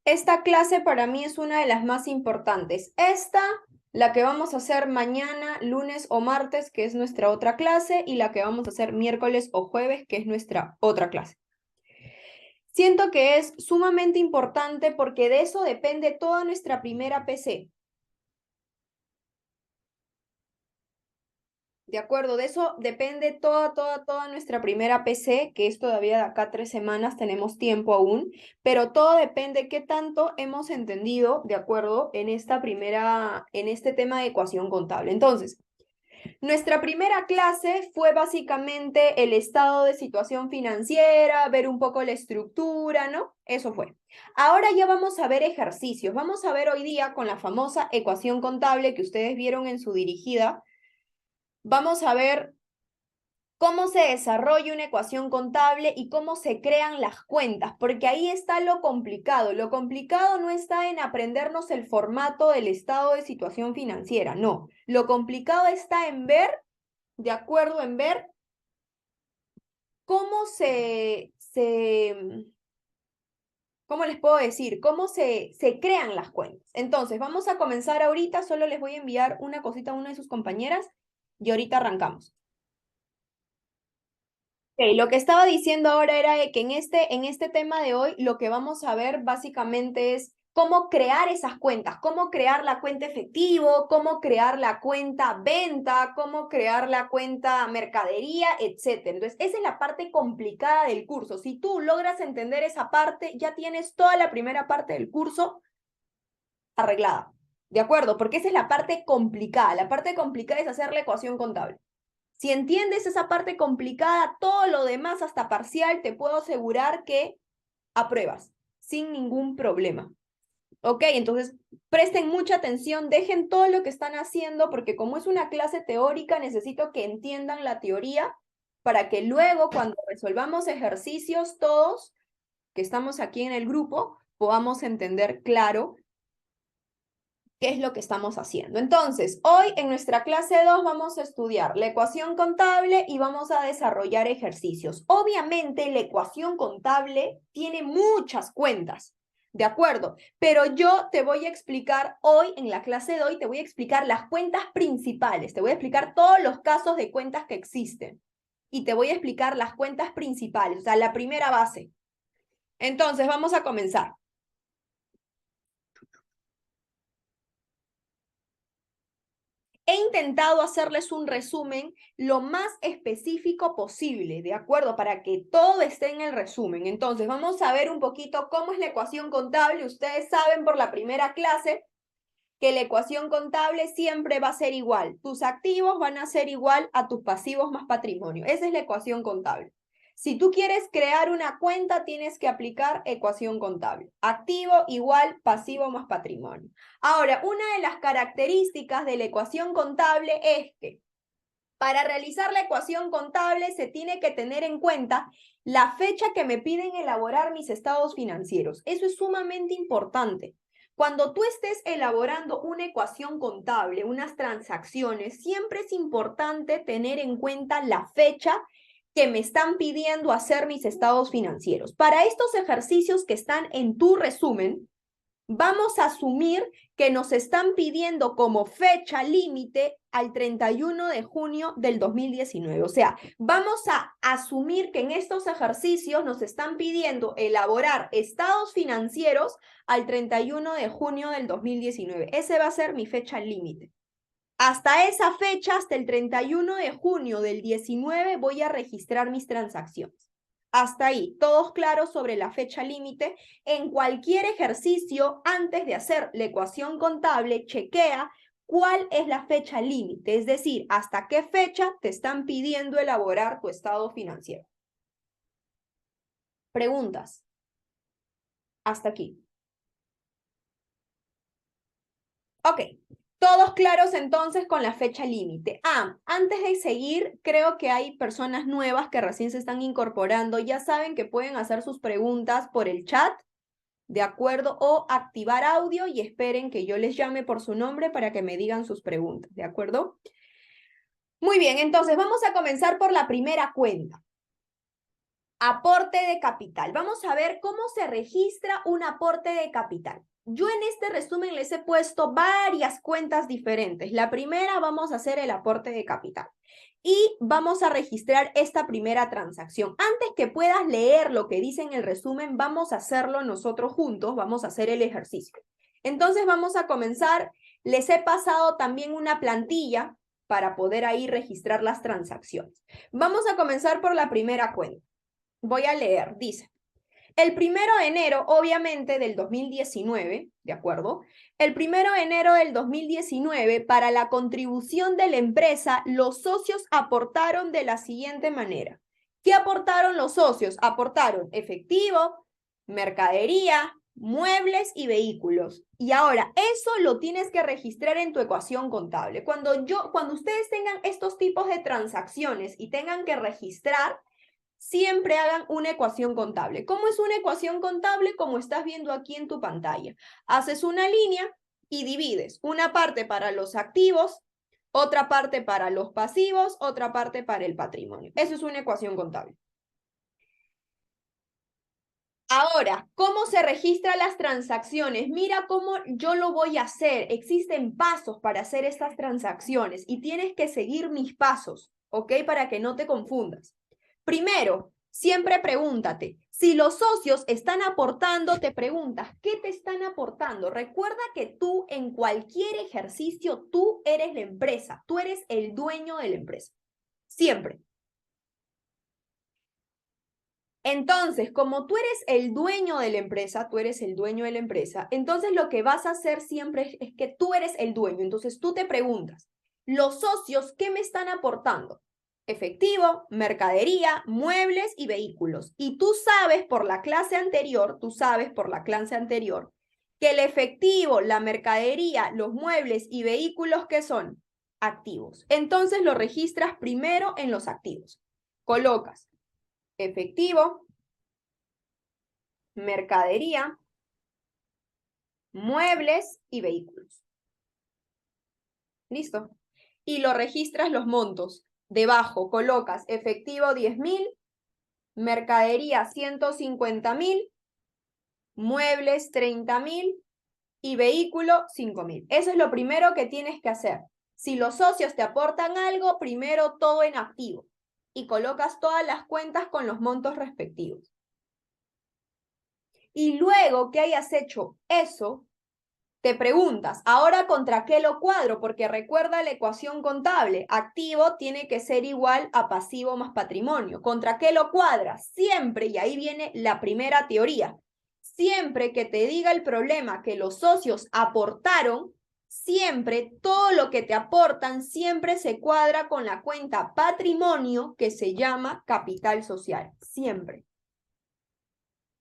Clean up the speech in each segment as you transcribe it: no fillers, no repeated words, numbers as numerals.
Esta clase para mí es una de las más importantes. Esta, la que vamos a hacer mañana, lunes o martes, que es nuestra otra clase, y la que vamos a hacer miércoles o jueves, que es nuestra otra clase. Siento que es sumamente importante porque de eso depende toda nuestra primera PC. ¿De acuerdo? De eso depende toda nuestra primera PC, que es todavía de acá 3 semanas, tenemos tiempo aún, pero todo depende qué tanto hemos entendido, ¿de acuerdo? En este tema de ecuación contable. Entonces, nuestra primera clase fue básicamente el estado de situación financiera, ver un poco la estructura, ¿no? Eso fue. Ahora ya vamos a ver ejercicios. Vamos a ver hoy día con la famosa ecuación contable que ustedes vieron en su dirigida. Vamos a ver cómo se desarrolla una ecuación contable y cómo se crean las cuentas, porque ahí está lo complicado. Lo complicado no está en aprendernos el formato del estado de situación financiera, no. Lo complicado está en ver, de acuerdo, en ver cómo ¿cómo les puedo decir? Cómo se crean las cuentas. Entonces, vamos a comenzar ahorita, solo les voy a enviar una cosita a una de sus compañeras y ahorita arrancamos. Ok, lo que estaba diciendo ahora era de que en este tema de hoy lo que vamos a ver básicamente es cómo crear esas cuentas, cómo crear la cuenta efectivo, cómo crear la cuenta venta, cómo crear la cuenta mercadería, etcétera. Entonces, esa es la parte complicada del curso. Si tú logras entender esa parte, ya tienes toda la primera parte del curso arreglada. ¿De acuerdo? Porque esa es la parte complicada. La parte complicada es hacer la ecuación contable. Si entiendes esa parte complicada, todo lo demás, hasta parcial, te puedo asegurar que apruebas sin ningún problema. ¿Ok? Entonces, presten mucha atención, dejen todo lo que están haciendo, porque como es una clase teórica, necesito que entiendan la teoría para que luego, cuando resolvamos ejercicios, todos que estamos aquí en el grupo, podamos entender claro qué es lo que estamos haciendo. Entonces, hoy en nuestra clase 2 vamos a estudiar la ecuación contable y vamos a desarrollar ejercicios. Obviamente, la ecuación contable tiene muchas cuentas, ¿de acuerdo? Pero yo te voy a explicar hoy, en la clase de hoy, te voy a explicar las cuentas principales, te voy a explicar todos los casos de cuentas que existen y te voy a explicar las cuentas principales, o sea, la primera base. Entonces, vamos a comenzar. He intentado hacerles un resumen lo más específico posible, ¿de acuerdo? Para que todo esté en el resumen. Entonces, vamos a ver un poquito cómo es la ecuación contable. Ustedes saben por la primera clase que la ecuación contable siempre va a ser igual. Tus activos van a ser igual a tus pasivos más patrimonio. Esa es la ecuación contable. Si tú quieres crear una cuenta, tienes que aplicar ecuación contable. Activo igual pasivo más patrimonio. Ahora, una de las características de la ecuación contable es que para realizar la ecuación contable se tiene que tener en cuenta la fecha que me piden elaborar mis estados financieros. Eso es sumamente importante. Cuando tú estés elaborando una ecuación contable, unas transacciones, siempre es importante tener en cuenta la fecha que me están pidiendo hacer mis estados financieros. Para estos ejercicios que están en tu resumen, vamos a asumir que nos están pidiendo como fecha límite al 31 de junio del 2019. O sea, vamos a asumir que en estos ejercicios nos están pidiendo elaborar estados financieros al 31 de junio del 2019. Ese va a ser mi fecha límite. Hasta esa fecha, hasta el 31 de junio del 19, voy a registrar mis transacciones. Hasta ahí, todos claros sobre la fecha límite. En cualquier ejercicio, antes de hacer la ecuación contable, chequea cuál es la fecha límite, es decir, hasta qué fecha te están pidiendo elaborar tu estado financiero. Preguntas. Hasta aquí. Ok, todos claros entonces con la fecha límite. Antes de seguir, creo que hay personas nuevas que recién se están incorporando. Ya saben que pueden hacer sus preguntas por el chat, ¿de acuerdo? O activar audio y esperen que yo les llame por su nombre para que me digan sus preguntas, ¿de acuerdo? Muy bien, entonces vamos a comenzar por la primera cuenta. Aporte de capital. Vamos a ver cómo se registra un aporte de capital. Yo en este resumen les he puesto varias cuentas diferentes. La primera vamos a hacer el aporte de capital y vamos a registrar esta primera transacción. Antes que puedas leer lo que dice en el resumen, vamos a hacerlo nosotros juntos, vamos a hacer el ejercicio. Entonces vamos a comenzar. Les he pasado también una plantilla para poder ahí registrar las transacciones. Vamos a comenzar por la primera cuenta. Voy a leer, dice, el 1 de enero, obviamente, del 2019, ¿de acuerdo? El 1 de enero del 2019, para la contribución de la empresa, los socios aportaron de la siguiente manera. ¿Qué aportaron los socios? Aportaron efectivo, mercadería, muebles y vehículos. Y ahora, eso lo tienes que registrar en tu ecuación contable. Cuando ustedes tengan estos tipos de transacciones y tengan que registrar, siempre hagan una ecuación contable. ¿Cómo es una ecuación contable? Como estás viendo aquí en tu pantalla. Haces una línea y divides una parte para los activos, otra parte para los pasivos, otra parte para el patrimonio. Eso es una ecuación contable. Ahora, ¿cómo se registran las transacciones? Mira cómo yo lo voy a hacer. Existen pasos para hacer estas transacciones y tienes que seguir mis pasos, ¿ok? Para que no te confundas. Primero, siempre pregúntate, si los socios están aportando, te preguntas, ¿qué te están aportando? Recuerda que tú en cualquier ejercicio, tú eres la empresa, tú eres el dueño de la empresa, siempre. Entonces, como tú eres el dueño de la empresa, tú eres el dueño de la empresa, entonces lo que vas a hacer siempre es que tú eres el dueño. Entonces tú te preguntas, ¿los socios qué me están aportando? Efectivo, mercadería, muebles y vehículos. Y tú sabes por la clase anterior, que el efectivo, la mercadería, los muebles y vehículos, ¿qué son? Activos. Entonces lo registras primero en los activos. Colocas efectivo, mercadería, muebles y vehículos. ¿Listo? Y lo registras los montos. Debajo colocas efectivo 10.000, mercadería 150.000, muebles 30.000 y vehículo 5.000. Eso es lo primero que tienes que hacer. Si los socios te aportan algo, primero todo en activo y colocas todas las cuentas con los montos respectivos. Y luego que hayas hecho eso, te preguntas, ¿ahora contra qué lo cuadro? Porque recuerda la ecuación contable. Activo tiene que ser igual a pasivo más patrimonio. ¿Contra qué lo cuadras? Siempre, y ahí viene la primera teoría, siempre que te diga el problema que los socios aportaron, siempre todo lo que te aportan siempre se cuadra con la cuenta patrimonio que se llama capital social. Siempre.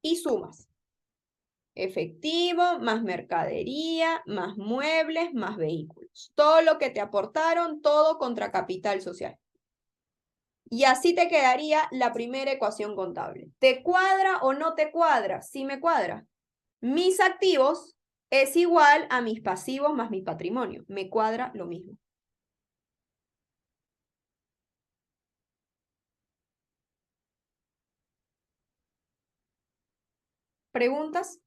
Y sumas. Efectivo, más mercadería, más muebles, más vehículos. Todo lo que te aportaron, todo contra capital social. Y así te quedaría la primera ecuación contable. ¿Te cuadra o no te cuadra? Sí me cuadra. Mis activos es igual a mis pasivos más mi patrimonio. Me cuadra lo mismo. ¿Preguntas?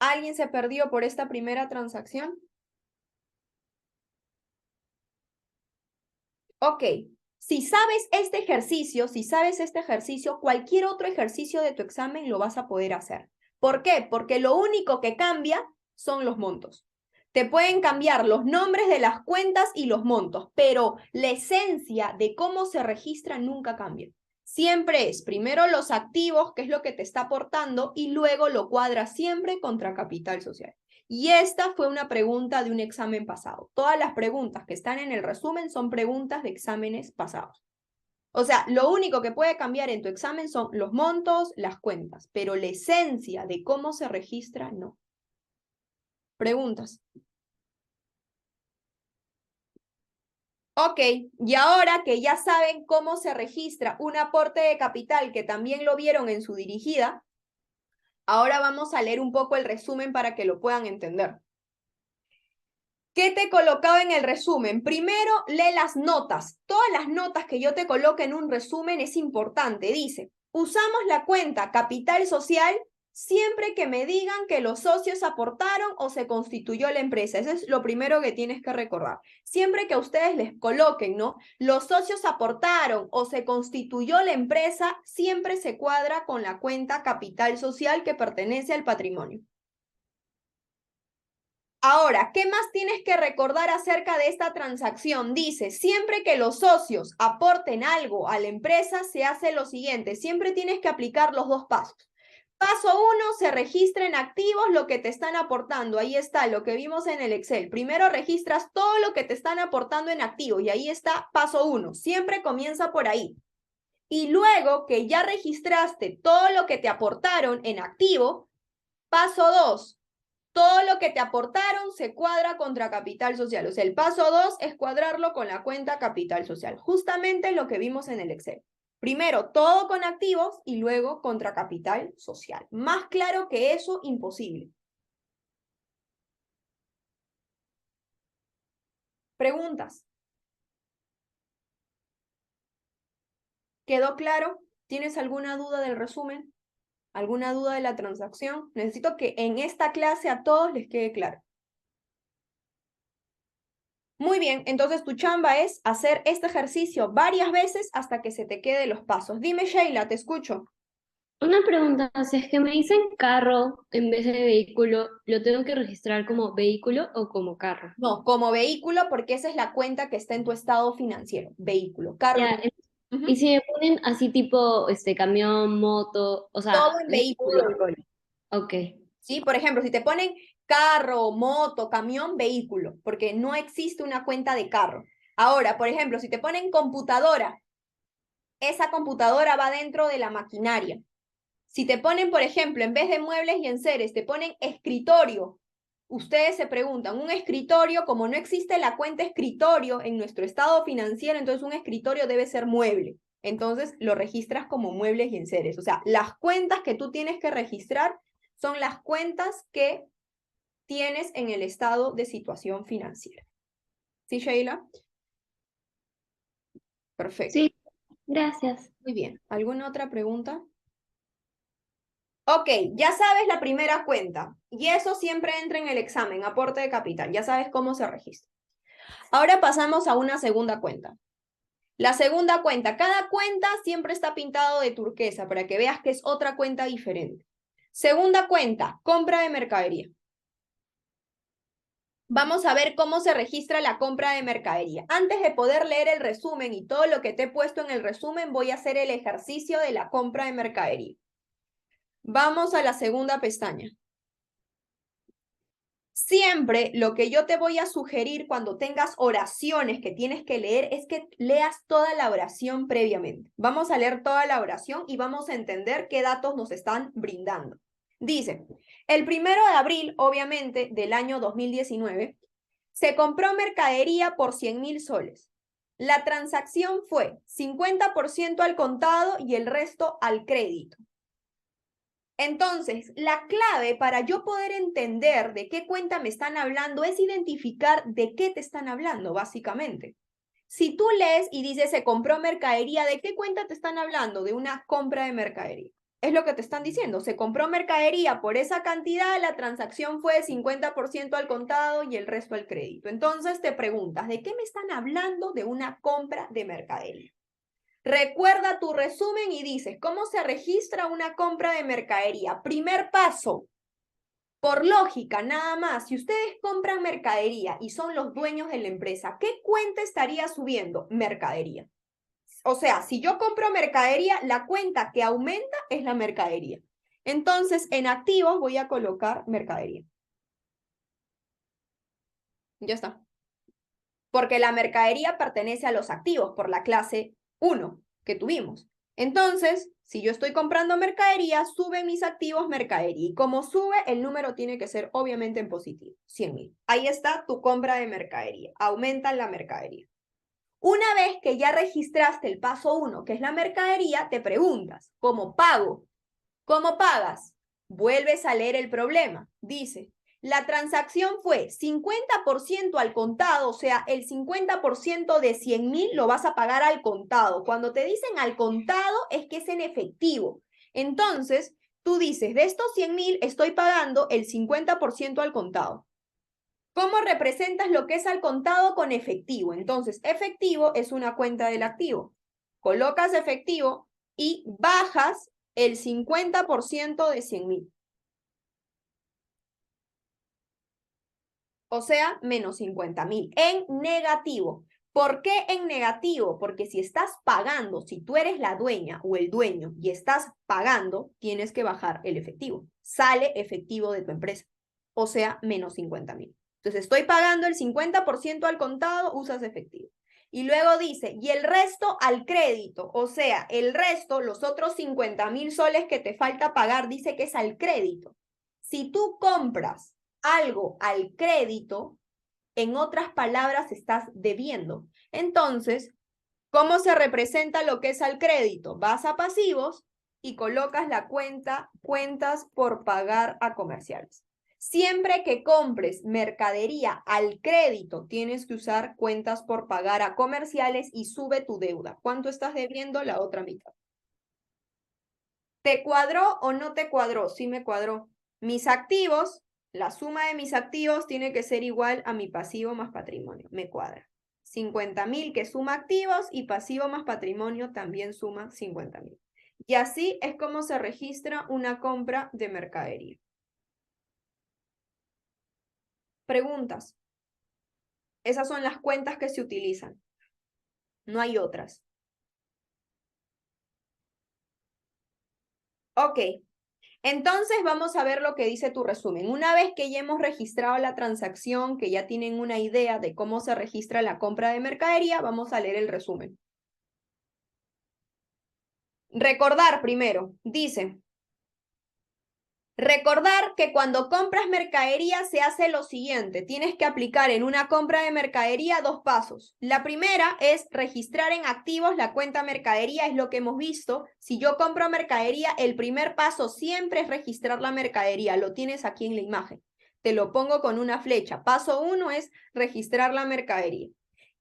¿Alguien se perdió por esta primera transacción? Ok, si sabes este ejercicio, cualquier otro ejercicio de tu examen lo vas a poder hacer. ¿Por qué? Porque lo único que cambia son los montos. Te pueden cambiar los nombres de las cuentas y los montos, pero la esencia de cómo se registra nunca cambia. Siempre es primero los activos, que es lo que te está aportando, y luego lo cuadras siempre contra capital social. Y esta fue una pregunta de un examen pasado. Todas las preguntas que están en el resumen son preguntas de exámenes pasados. O sea, lo único que puede cambiar en tu examen son los montos, las cuentas, pero la esencia de cómo se registra, no. Preguntas. Ok, y ahora que ya saben cómo se registra un aporte de capital, que también lo vieron en su dirigida, ahora vamos a leer un poco el resumen para que lo puedan entender. ¿Qué te colocaba en el resumen? Primero, lee las notas. Todas las notas que yo te coloque en un resumen es importante. Dice, Usamos la cuenta capital social siempre que me digan que los socios aportaron o se constituyó la empresa. Eso es lo primero que tienes que recordar. Siempre que ustedes les coloquen, ¿no? Los socios aportaron o se constituyó la empresa, siempre se cuadra con la cuenta capital social que pertenece al patrimonio. Ahora, ¿qué más tienes que recordar acerca de esta transacción? Dice, siempre que los socios aporten algo a la empresa, se hace lo siguiente. Siempre tienes que aplicar los dos pasos. Paso 1, se registra en activos lo que te están aportando. Ahí está lo que vimos en el Excel. Primero registras todo lo que te están aportando en activos y ahí está paso 1. Siempre comienza por ahí. Y luego que ya registraste todo lo que te aportaron en activo, paso 2. Todo lo que te aportaron se cuadra contra capital social. O sea, el paso 2 es cuadrarlo con la cuenta capital social. Justamente lo que vimos en el Excel. Primero, todo con activos y luego contra capital social. Más claro que eso, imposible. ¿Preguntas? ¿Quedó claro? ¿Tienes alguna duda del resumen? ¿Alguna duda de la transacción? Necesito que en esta clase a todos les quede claro. Muy bien, entonces tu chamba es hacer este ejercicio varias veces hasta que se te queden los pasos. Dime, Sheila, te escucho. Una pregunta, si es que me dicen carro en vez de vehículo, ¿lo tengo que registrar como vehículo o como carro? No, como vehículo, porque esa es la cuenta que está en tu estado financiero. Vehículo, carro Ya, no. y Ujú. si me ponen así tipo camión, moto, o sea, Todo en vehículo. vehículo, ok. ¿Sí? Por ejemplo, si te ponen carro, moto, camión, vehículo, porque no existe una cuenta de carro. Ahora, por ejemplo, si te ponen computadora, esa computadora va dentro de la maquinaria. Si te ponen, por ejemplo, en vez de muebles y enseres, te ponen escritorio, ustedes se preguntan, un escritorio, como no existe la cuenta escritorio en nuestro estado financiero, entonces un escritorio debe ser mueble. Entonces lo registras como muebles y enseres. O sea, las cuentas que tú tienes que registrar son las cuentas que tienes en el estado de situación financiera. ¿Sí, Sheila? Perfecto. Sí, gracias. Muy bien. ¿Alguna otra pregunta? Ok, ya sabes la primera cuenta y eso siempre entra en el examen, aporte de capital, ya sabes cómo se registra. Ahora pasamos a una segunda cuenta. La segunda cuenta, cada cuenta siempre está pintado de turquesa para que veas que es otra cuenta diferente. Segunda cuenta, compra de mercadería. Vamos a ver cómo se registra la compra de mercadería. Antes de poder leer el resumen y todo lo que te he puesto en el resumen, voy a hacer el ejercicio de la compra de mercadería. Vamos a la segunda pestaña. Siempre lo que yo te voy a sugerir cuando tengas oraciones que tienes que leer es que leas toda la oración previamente. Vamos a leer toda la oración y vamos a entender qué datos nos están brindando. Dice, el 1 de abril, obviamente, del año 2019, se compró mercadería por 100.000 soles. La transacción fue 50% al contado y el resto al crédito. Entonces, la clave para yo poder entender de qué cuenta me están hablando es identificar de qué te están hablando, básicamente. Si tú lees y dices se compró mercadería, ¿de qué cuenta te están hablando? De una compra de mercadería. Es lo que te están diciendo. Se compró mercadería por esa cantidad, la transacción fue 50% al contado y el resto al crédito. Entonces te preguntas, ¿de qué me están hablando de una compra de mercadería? Recuerda tu resumen y dices, ¿cómo se registra una compra de mercadería? Primer paso, por lógica, nada más, si ustedes compran mercadería y son los dueños de la empresa, ¿qué cuenta estaría subiendo? Mercadería. O sea, si yo compro mercadería, la cuenta que aumenta es la mercadería. Entonces, en activos voy a colocar mercadería. Ya está. Porque la mercadería pertenece a los activos por la clase 1 que tuvimos. Entonces, si yo estoy comprando mercadería, sube mis activos mercadería. Y como sube, el número tiene que ser obviamente en positivo, 100.000. Ahí está tu compra de mercadería. Aumenta la mercadería. Una vez que ya registraste el paso 1, que es la mercadería, te preguntas, ¿cómo pago? ¿Cómo pagas? Vuelves a leer el problema. Dice, La transacción fue 50% al contado, o sea, el 50% de 100.000 lo vas a pagar al contado. Cuando te dicen al contado es que es en efectivo. Entonces, tú dices, de estos 100.000 estoy pagando el 50% al contado. ¿Cómo representas lo que es al contado con efectivo? Entonces, efectivo es una cuenta del activo. Colocas efectivo y bajas el 50% de 100.000. O sea, menos 50.000 en negativo. ¿Por qué en negativo? Porque si estás pagando, si tú eres la dueña o el dueño y estás pagando, tienes que bajar el efectivo. Sale efectivo de tu empresa. O sea, menos 50.000. Entonces, estoy pagando el 50% al contado, usas efectivo. Y luego dice, y el resto al crédito. O sea, el resto, los otros 50.000 soles que te falta pagar, dice que es al crédito. Si tú compras algo al crédito, en otras palabras, estás debiendo. Entonces, ¿cómo se representa lo que es al crédito? Vas a pasivos y colocas la cuenta, cuentas por pagar a comerciales. Siempre que compres mercadería al crédito, tienes que usar cuentas por pagar a comerciales y sube tu deuda. ¿Cuánto estás debiendo? La otra mitad. ¿Te cuadró o no te cuadró? Sí me cuadró. Mis activos, la suma de mis activos tiene que ser igual a mi pasivo más patrimonio. Me cuadra. 50.000 que suma activos y pasivo más patrimonio también suma 50.000. Y así es como se registra una compra de mercadería. Preguntas. Esas son las cuentas que se utilizan. No hay otras. Ok. Entonces vamos a ver lo que dice tu resumen. Una vez que ya hemos registrado la transacción, que ya tienen una idea de cómo se registra la compra de mercadería, vamos a leer el resumen. Recordar primero, dice, recordar que cuando compras mercadería se hace lo siguiente. Tienes que aplicar en una compra de mercadería 2 pasos. La primera es registrar en activos la cuenta mercadería, es lo que hemos visto. Si yo compro mercadería, el primer paso siempre es registrar la mercadería. Lo tienes aquí en la imagen. Te lo pongo con una flecha. Paso 1 es registrar la mercadería.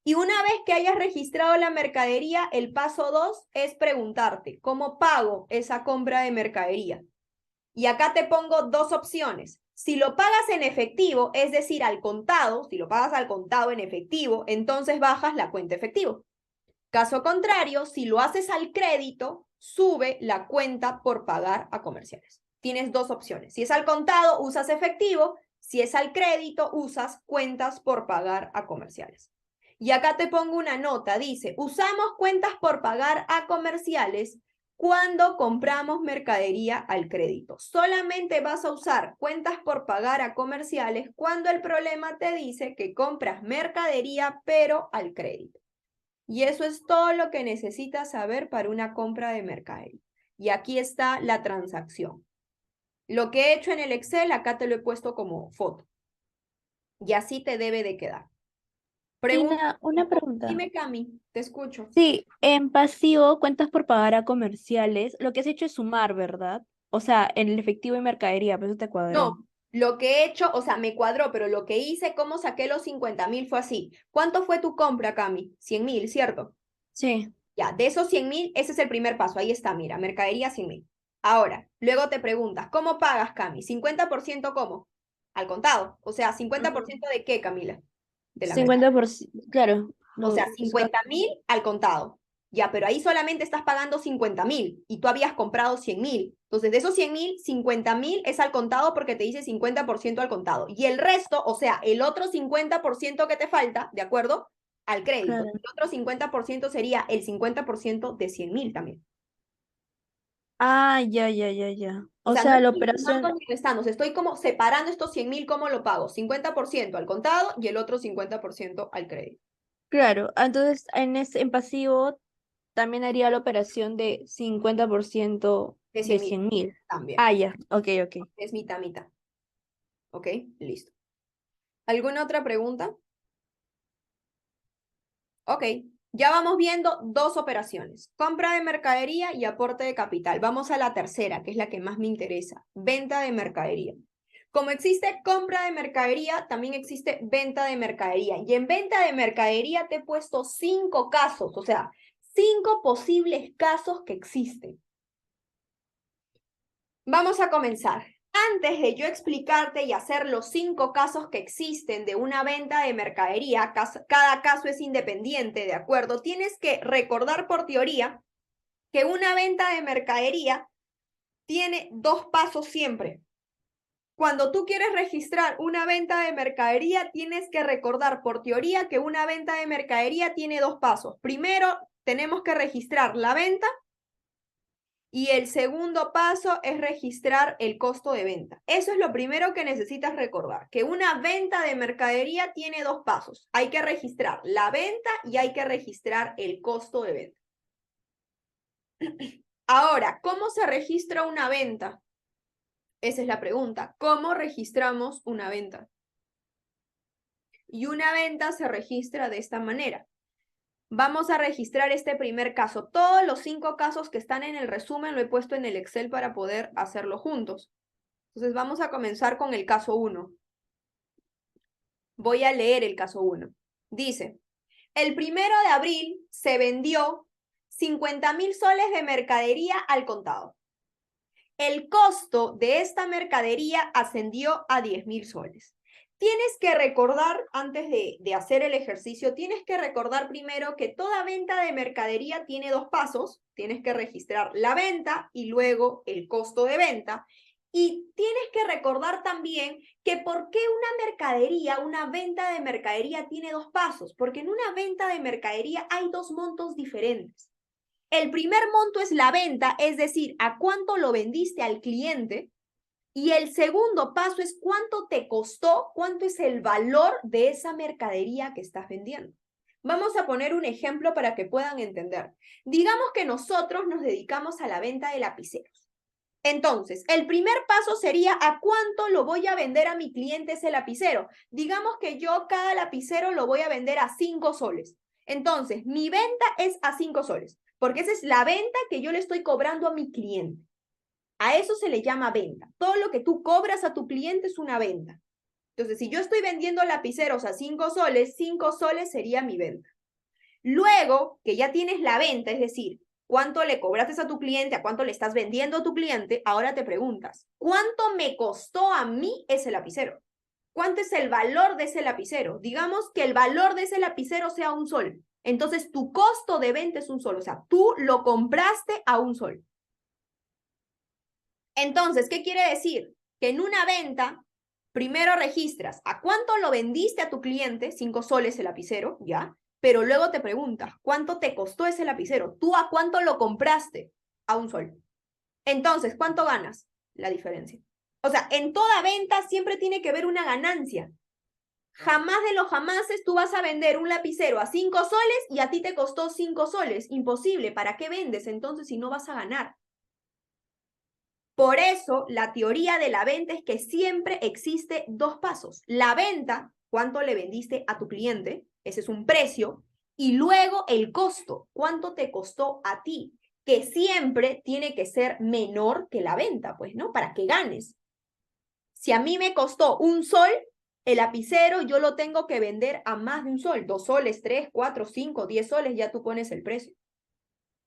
Y una vez que hayas registrado la mercadería, el paso 2 es preguntarte, ¿cómo pago esa compra de mercadería? Y acá te pongo 2 opciones. Si lo pagas en efectivo, es decir, al contado, si lo pagas al contado en efectivo, entonces bajas la cuenta efectivo. Caso contrario, si lo haces al crédito, sube la cuenta por pagar a comerciales. Tienes 2 opciones. Si es al contado, usas efectivo. Si es al crédito, usas cuentas por pagar a comerciales. Y acá te pongo una nota. Dice, usamos cuentas por pagar a comerciales cuando compramos mercadería al crédito. Solamente vas a usar cuentas por pagar a comerciales cuando el problema te dice que compras mercadería pero al crédito. Y eso es todo lo que necesitas saber para una compra de mercadería. Y aquí está la transacción. Lo que he hecho en el Excel, acá te lo he puesto como foto. Y así te debe de quedar. Tina, una pregunta. Dime, Cami, te escucho. Sí, en pasivo, cuentas por pagar a comerciales, lo que has hecho es sumar, ¿verdad? O sea, en el efectivo y mercadería, por eso te cuadró. No, lo que he hecho, o sea, me cuadró, pero lo que hice, cómo saqué los 50.000 fue así. ¿Cuánto fue tu compra, Cami? 100.000, ¿cierto? Sí. Ya, de esos 100.000, ese es el primer paso. Ahí está, mira, mercadería 100.000. Ahora, luego te preguntas, ¿cómo pagas, Cami? ¿50% cómo? Al contado. O sea, ¿50% de qué, Camila? De la mercadería. 50%, claro. O sea, Eso 50.000 al contado. Ya, pero ahí solamente estás pagando 50.000 y tú habías comprado 100.000. Entonces, de esos 100.000, 50.000 es al contado porque te dice 50% al contado. Y el resto, o sea, el otro 50% que te falta, ¿de acuerdo? Al crédito. claro. El otro 50% sería el 50% de 100.000 también. Ah, ya, ya, ya, ya. O O sea, no sea, la estoy sumando operación, ni restando, estoy como separando estos 100.000, ¿cómo lo pago? 50% al contado y el otro 50% al crédito. claro. Entonces, en pasivo también haría la operación de 50% De de 100.000 100.000. también. Ah, ya. Ok, ok. Es mitad, mitad. ¿Ok? Listo. ¿Alguna otra pregunta? Ok. Ya vamos viendo 2 operaciones. Compra de mercadería y aporte de capital. Vamos a la tercera, que es la que más me interesa. Venta de mercadería. Como existe compra de mercadería, también existe venta de mercadería. Y en venta de mercadería te he puesto 5 casos, o sea, 5 posibles casos que existen. Vamos a comenzar. Antes de yo explicarte y hacer los 5 casos que existen de una venta de mercadería, cada caso es independiente, ¿de acuerdo? Tienes que recordar por teoría que una venta de mercadería tiene 2 pasos siempre. Cuando tú quieres registrar una venta de mercadería, tienes que recordar por teoría que una venta de mercadería tiene 2 pasos. Primero, tenemos que registrar la venta y el segundo paso es registrar el costo de venta. Eso es lo primero que necesitas recordar, que una venta de mercadería tiene 2 pasos. Hay que registrar la venta y hay que registrar el costo de venta. Ahora, ¿cómo se registra una venta? Esa es la pregunta. ¿Cómo registramos una venta? Y una venta se registra de esta manera. Vamos a registrar este primer caso. Todos los 5 casos que están en el resumen lo he puesto en el Excel para poder hacerlo juntos. Entonces vamos a comenzar con el caso 1. Voy a leer el caso 1. Dice, el 1 de abril se vendió 50.000 soles de mercadería al contado. El costo de esta mercadería ascendió a 10.000 soles. Tienes que recordar, antes de hacer el ejercicio, tienes que recordar primero que toda venta de mercadería tiene 2 pasos. Tienes que registrar la venta y luego el costo de venta. Y tienes que recordar también que por qué una venta de mercadería tiene 2 pasos. Porque en una venta de mercadería hay 2 montos diferentes. El primer monto es la venta, es decir, a cuánto lo vendiste al cliente. Y el segundo paso es cuánto te costó, cuánto es el valor de esa mercadería que estás vendiendo. Vamos a poner un ejemplo para que puedan entender. Digamos que nosotros nos dedicamos a la venta de lapiceros. Entonces, el primer paso sería a cuánto lo voy a vender a mi cliente ese lapicero. Digamos que yo cada lapicero lo voy a vender a 5 soles. Entonces, mi venta es a 5 soles, porque esa es la venta que yo le estoy cobrando a mi cliente. A eso se le llama venta. Todo lo que tú cobras a tu cliente es una venta. Entonces, si yo estoy vendiendo lapiceros a 5 soles, 5 soles sería mi venta. Luego que ya tienes la venta, es decir, cuánto le cobraste a tu cliente, a cuánto le estás vendiendo a tu cliente, ahora te preguntas, ¿cuánto me costó a mí ese lapicero? ¿Cuánto es el valor de ese lapicero? Digamos que el valor de ese lapicero sea 1 sol. Entonces, tu costo de venta es 1 sol. O sea, tú lo compraste a 1 sol. Entonces, ¿qué quiere decir? Que en una venta, primero registras a cuánto lo vendiste a tu cliente, 5 soles el lapicero, ¿ya? Pero luego te preguntas, ¿cuánto te costó ese lapicero? ¿Tú a cuánto lo compraste? A 1 sol. Entonces, ¿cuánto ganas? La diferencia. O sea, en toda venta siempre tiene que haber una ganancia. Jamás de los jamases tú vas a vender un lapicero a 5 soles y a ti te costó 5 soles. Imposible. ¿Para qué vendes entonces si no vas a ganar? Por eso, la teoría de la venta es que siempre existe 2 pasos. La venta, cuánto le vendiste a tu cliente, ese es un precio, y luego el costo, cuánto te costó a ti, que siempre tiene que ser menor que la venta, pues, ¿no? Para que ganes. Si a mí me costó 1 sol, el lapicero yo lo tengo que vender a más de 1 sol, 2 soles, 3, 4, 5, 10 soles, ya tú pones el precio.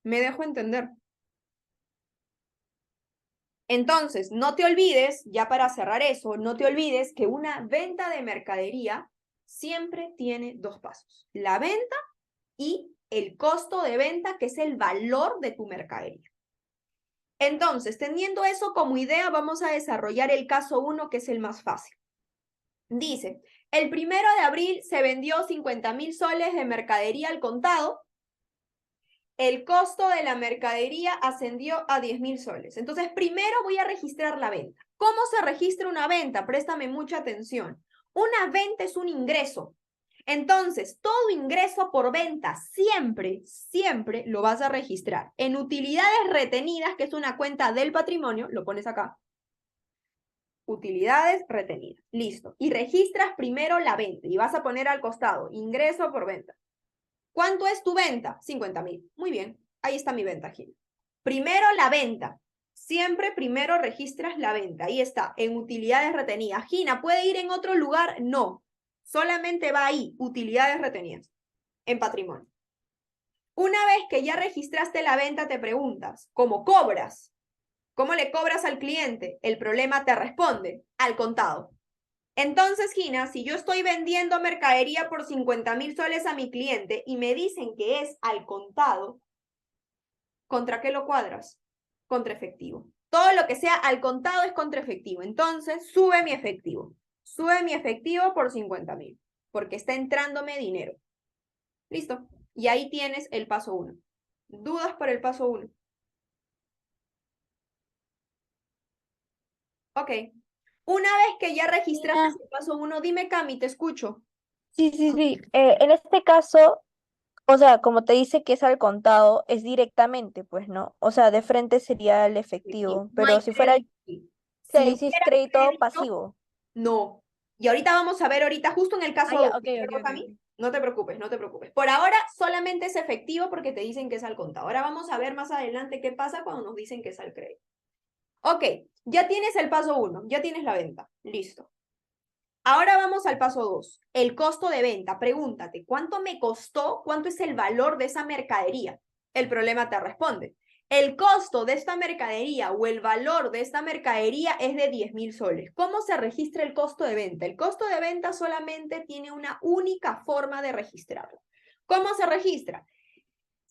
¿Me dejo entender? Entonces, no te olvides, ya para cerrar eso, no te olvides que una venta de mercadería siempre tiene 2 pasos. La venta y el costo de venta, que es el valor de tu mercadería. Entonces, teniendo eso como idea, vamos a desarrollar el caso 1, que es el más fácil. Dice, el 1 de abril se vendió 50.000 soles de mercadería al contado. El costo de la mercadería ascendió a 10.000 soles. Entonces, primero voy a registrar la venta. ¿Cómo se registra una venta? Préstame mucha atención. Una venta es un ingreso. Entonces, todo ingreso por venta siempre, siempre lo vas a registrar. En utilidades retenidas, que es una cuenta del patrimonio, lo pones acá. Utilidades retenidas. Listo. Y registras primero la venta y vas a poner al costado ingreso por venta. ¿Cuánto es tu venta? 50.000. Muy bien, ahí está mi venta, Gil. Primero la venta. Siempre primero registras la venta. Ahí está, en utilidades retenidas. Gina, ¿puede ir en otro lugar? No. Solamente va ahí, utilidades retenidas, en patrimonio. Una vez que ya registraste la venta, te preguntas, ¿cómo cobras? ¿Cómo le cobras al cliente? El problema te responde, al contado. Entonces, Gina, si yo estoy vendiendo mercadería por 50.000 soles a mi cliente y me dicen que es al contado, ¿contra qué lo cuadras? Contra efectivo. Todo lo que sea al contado es contra efectivo. Entonces, sube mi efectivo. Sube mi efectivo por 50.000, porque está entrándome dinero. ¿Listo? Y ahí tienes el paso 1. ¿Dudas por el paso 1? Ok. Una vez que ya registraste Gina, el paso 1, dime, Cami, te escucho. sí, sí, sí. En este caso, o sea, como te dice que es al contado, es directamente, pues, ¿no? O sea, de frente sería el Efectivo. efectivo, No pero hay si fuera, crédito aquí. Si sí, sí es hubiera crédito crédito, pasivo. no. Y ahorita vamos a ver, ahorita justo en el Ah, caso ya, 2, ok, ¿de ok, acuerdo, ok, Cami? ok. No te preocupes, no te preocupes. Por ahora solamente es efectivo porque te dicen que es al contado. Ahora vamos a ver más adelante qué pasa cuando nos dicen que es al crédito. Ok, ya tienes el paso 1, ya tienes la venta. Listo. Ahora vamos al paso 2, el costo de venta. Pregúntate, ¿cuánto me costó? ¿Cuánto es el valor de esa mercadería? El problema te responde. El costo de esta mercadería o el valor de esta mercadería es de 10.000 soles. ¿Cómo se registra el costo de venta? El costo de venta solamente tiene una única forma de registrarlo. ¿Cómo se registra?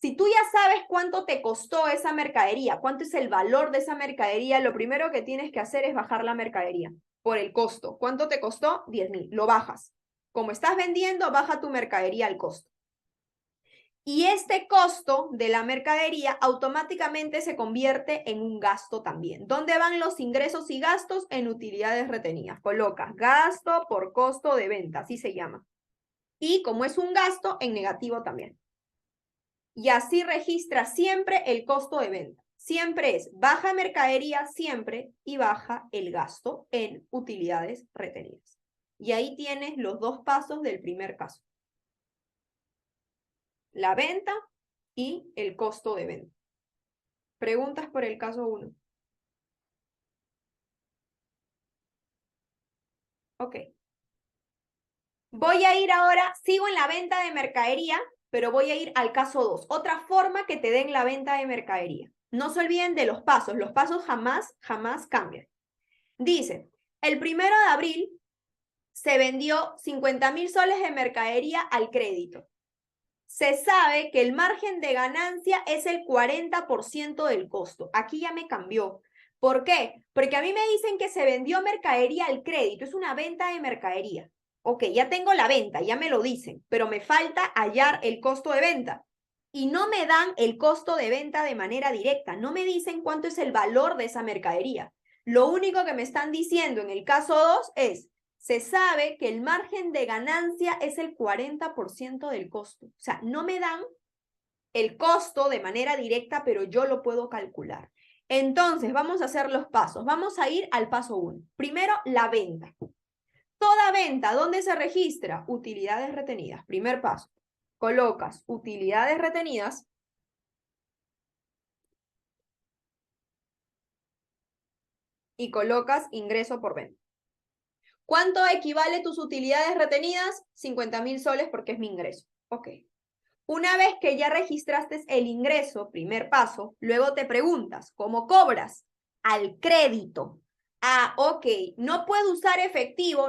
Si tú ya sabes cuánto te costó esa mercadería, cuánto es el valor de esa mercadería, lo primero que tienes que hacer es bajar la mercadería por el costo. ¿Cuánto te costó? 10.000. Lo bajas. Como estás vendiendo, baja tu mercadería al costo. Y este costo de la mercadería automáticamente se convierte en un gasto también. ¿Dónde van los ingresos y gastos? En utilidades retenidas. Colocas gasto por costo de venta, así se llama. Y como es un gasto, en negativo también. Y así registra siempre el costo de venta. Siempre es baja mercadería, siempre, y baja el gasto en utilidades retenidas. Y ahí tienes los dos pasos del primer caso. La venta y el costo de venta. Preguntas por el caso 1. Ok. Voy a ir ahora, sigo en la venta de mercadería, pero voy a ir al caso 2. Otra forma que te den la venta de mercadería. No se olviden de los pasos jamás, jamás cambian. Dice, el 1 de abril se vendió 50.000 soles de mercadería al crédito. Se sabe que el margen de ganancia es el 40% del costo. Aquí ya me cambió. ¿Por qué? Porque a mí me dicen que se vendió mercadería al crédito. Es una venta de mercadería. Ok, ya tengo la venta, ya me lo dicen, pero me falta hallar el costo de venta. Y no me dan el costo de venta de manera directa. No me dicen cuánto es el valor de esa mercadería. Lo único que me están diciendo en el caso 2 es, se sabe que el margen de ganancia es el 40% del costo. O sea, no me dan el costo de manera directa, pero yo lo puedo calcular. Entonces, vamos a hacer los pasos. Vamos a ir al paso 1. Primero, la venta. Toda venta, ¿dónde se registra? Utilidades retenidas. Primer paso. Colocas utilidades retenidas y colocas ingreso por venta. ¿Cuánto equivale tus utilidades retenidas? 50.000 soles porque es mi ingreso. Ok. Una vez que ya registraste el ingreso, primer paso, luego te preguntas, ¿cómo cobras? Al crédito. Ah, ok, no puedo usar efectivo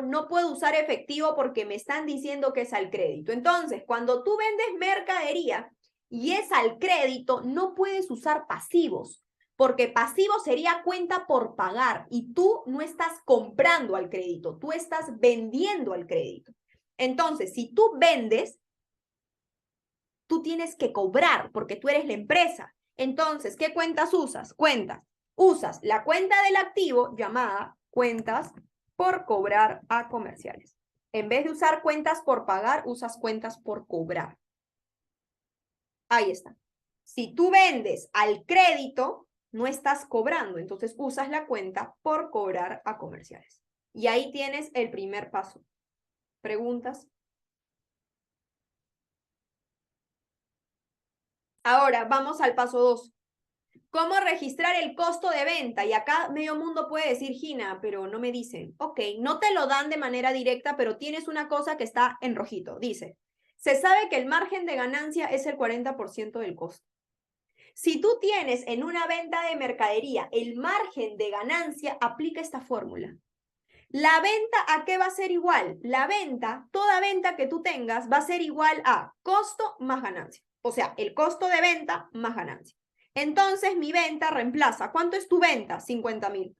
porque me están diciendo que es al crédito. Entonces, cuando tú vendes mercadería y es al crédito, no puedes usar pasivos, porque pasivo sería cuenta por pagar y tú no estás comprando al crédito, tú estás vendiendo al crédito. Entonces, si tú vendes, tú tienes que cobrar porque tú eres la empresa. Entonces, ¿qué cuentas usas? Usas la cuenta del activo llamada cuentas por cobrar a comerciales. En vez de usar cuentas por pagar, usas cuentas por cobrar. Ahí está. Si tú vendes al crédito, no estás cobrando, entonces usas la cuenta por cobrar a comerciales. Y ahí tienes el primer paso. ¿Preguntas? Ahora vamos al paso 2. ¿Cómo registrar el costo de venta? Y acá medio mundo puede decir, Gina, pero no me dicen. Ok, no te lo dan de manera directa, pero tienes una cosa que está en rojito. Dice, se sabe que el margen de ganancia es el 40% del costo. Si tú tienes en una venta de mercadería el margen de ganancia, aplica esta fórmula. ¿La venta a qué va a ser igual? La venta, toda venta que tú tengas va a ser igual a costo más ganancia. O sea, el costo de venta más ganancia. Entonces mi venta reemplaza. ¿Cuánto es tu venta? 50.000.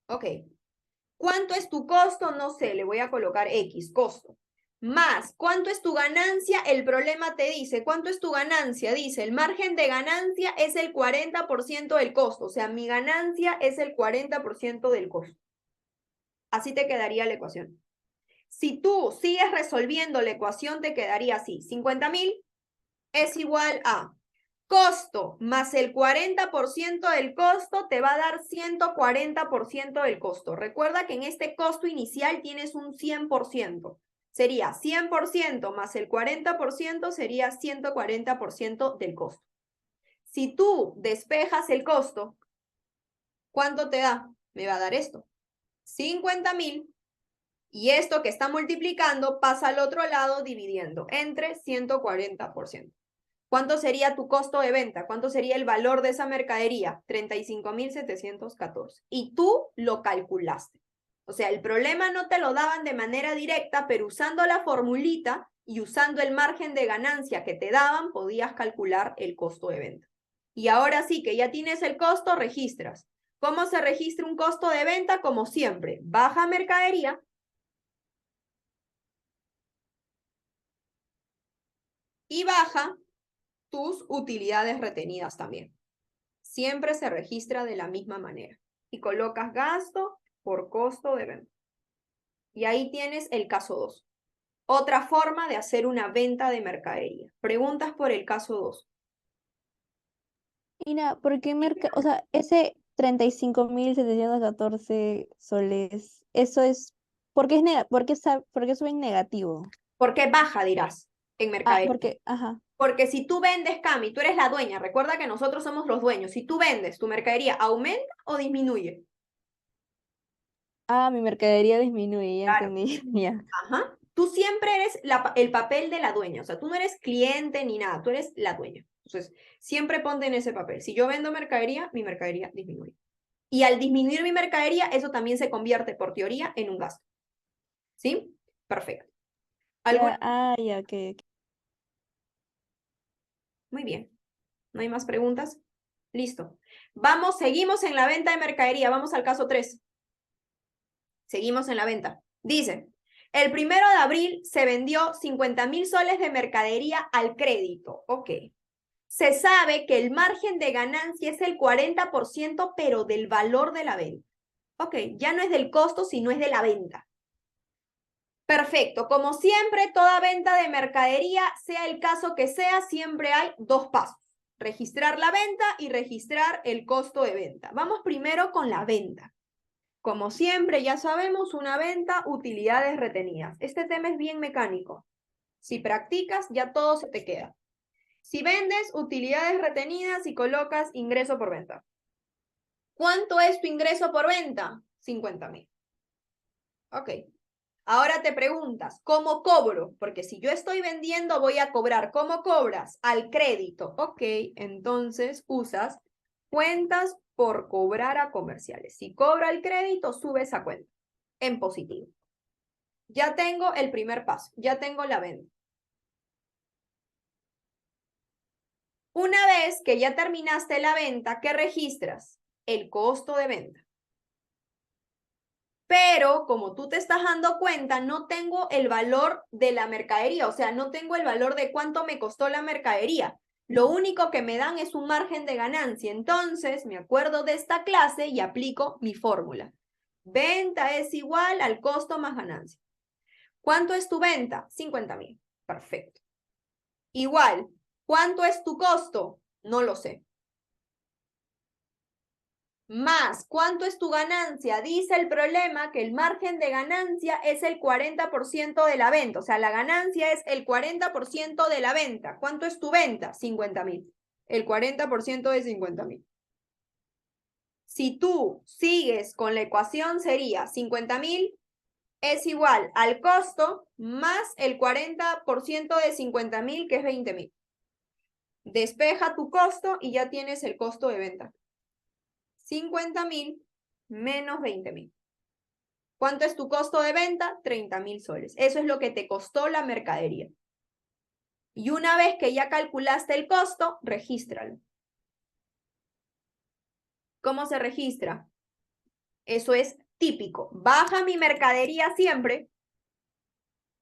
Ok. ¿Cuánto es tu costo? No sé, le voy a colocar X, costo. Más, ¿cuánto es tu ganancia? El problema te dice, ¿cuánto es tu ganancia? Dice, el margen de ganancia es el 40% del costo. O sea, mi ganancia es el 40% del costo. Así te quedaría la ecuación. Si tú sigues resolviendo la ecuación, te quedaría así. 50.000 es igual a costo más el 40% del costo te va a dar 140% del costo. Recuerda que en este costo inicial tienes un 100%. Sería 100% más el 40% sería 140% del costo. Si tú despejas el costo, ¿cuánto te da? Me va a dar esto. 50.000. Y esto que está multiplicando pasa al otro lado dividiendo entre 140%. ¿Cuánto sería tu costo de venta? ¿Cuánto sería el valor de esa mercadería? 35.714. Y tú lo calculaste. O sea, el problema no te lo daban de manera directa, pero usando la formulita y usando el margen de ganancia que te daban, podías calcular el costo de venta. Y ahora sí que ya tienes el costo, registras. ¿Cómo se registra un costo de venta? Como siempre, baja mercadería. Y baja tus utilidades retenidas también. Siempre se registra de la misma manera. Y colocas gasto por costo de venta. Y ahí tienes el caso 2. Otra forma de hacer una venta de mercadería. Preguntas por el caso 2. Mira, ¿por qué o sea, ese 35.714 soles, eso es, ¿por qué sube en negativo? ¿Por qué baja, dirás, en Ah, mercadería? ajá. Porque si tú vendes, Cami, tú eres la dueña. Recuerda que nosotros somos los dueños. Si tú vendes, ¿tu mercadería aumenta o disminuye? Ah, mi mercadería disminuye, ya Claro. entendí, ya. Ajá. Tú siempre eres el papel de la dueña, o sea, tú no eres cliente ni nada, tú eres la dueña. Entonces, siempre ponte en ese papel. Si yo vendo mercadería, mi mercadería disminuye. Y al disminuir mi mercadería, eso también se convierte, por teoría, en un gasto. ¿Sí? Perfecto. ¿Alguna? Ya, ok. Muy bien. ¿No hay más preguntas? Listo. Vamos, seguimos en la venta de mercadería. Vamos al caso 3. Seguimos en la venta. Dice, el 1 de abril se vendió 50.000 soles de mercadería al crédito. Ok. Se sabe que el margen de ganancia es el 40%, pero del valor de la venta. Ok, ya no es del costo, sino es de la venta. Perfecto. Como siempre, toda venta de mercadería, sea el caso que sea, siempre hay dos pasos. Registrar la venta y registrar el costo de venta. Vamos primero con la venta. Como siempre, ya sabemos, una venta, utilidades retenidas. Este tema es bien mecánico. Si practicas, ya todo se te queda. Si vendes, utilidades retenidas y colocas ingreso por venta. ¿Cuánto es tu ingreso por venta? 50.000. Ok. Ahora te preguntas, ¿cómo cobro? Porque si yo estoy vendiendo, voy a cobrar. ¿Cómo cobras? Al crédito. Ok, entonces usas cuentas por cobrar a comerciales. Si cobra el crédito, sube esa cuenta en positivo. Ya tengo el primer paso, ya tengo la venta. Una vez que ya terminaste la venta, ¿qué registras? El costo de venta. Pero como tú te estás dando cuenta, no tengo el valor de la mercadería, o sea, no tengo el valor de cuánto me costó la mercadería. Lo único que me dan es un margen de ganancia. Entonces, me acuerdo de esta clase y aplico mi fórmula. Venta es igual al costo más ganancia. ¿Cuánto es tu venta? 50.000. Perfecto. Igual, ¿cuánto es tu costo? No lo sé. Más, ¿cuánto es tu ganancia? Dice el problema que el margen de ganancia es el 40% de la venta. O sea, la ganancia es el 40% de la venta. ¿Cuánto es tu venta? 50.000. El 40% de 50.000. si tú sigues con la ecuación, sería 50.000 es igual al costo más el 40% de 50.000, que es 20.000. Despeja tu costo y ya tienes el costo de venta. 50.000 menos 20.000. ¿Cuánto es tu costo de venta? 30.000 soles. Eso es lo que te costó la mercadería. Y una vez que ya calculaste el costo, regístralo. ¿Cómo se registra? Eso es típico. Baja mi mercadería siempre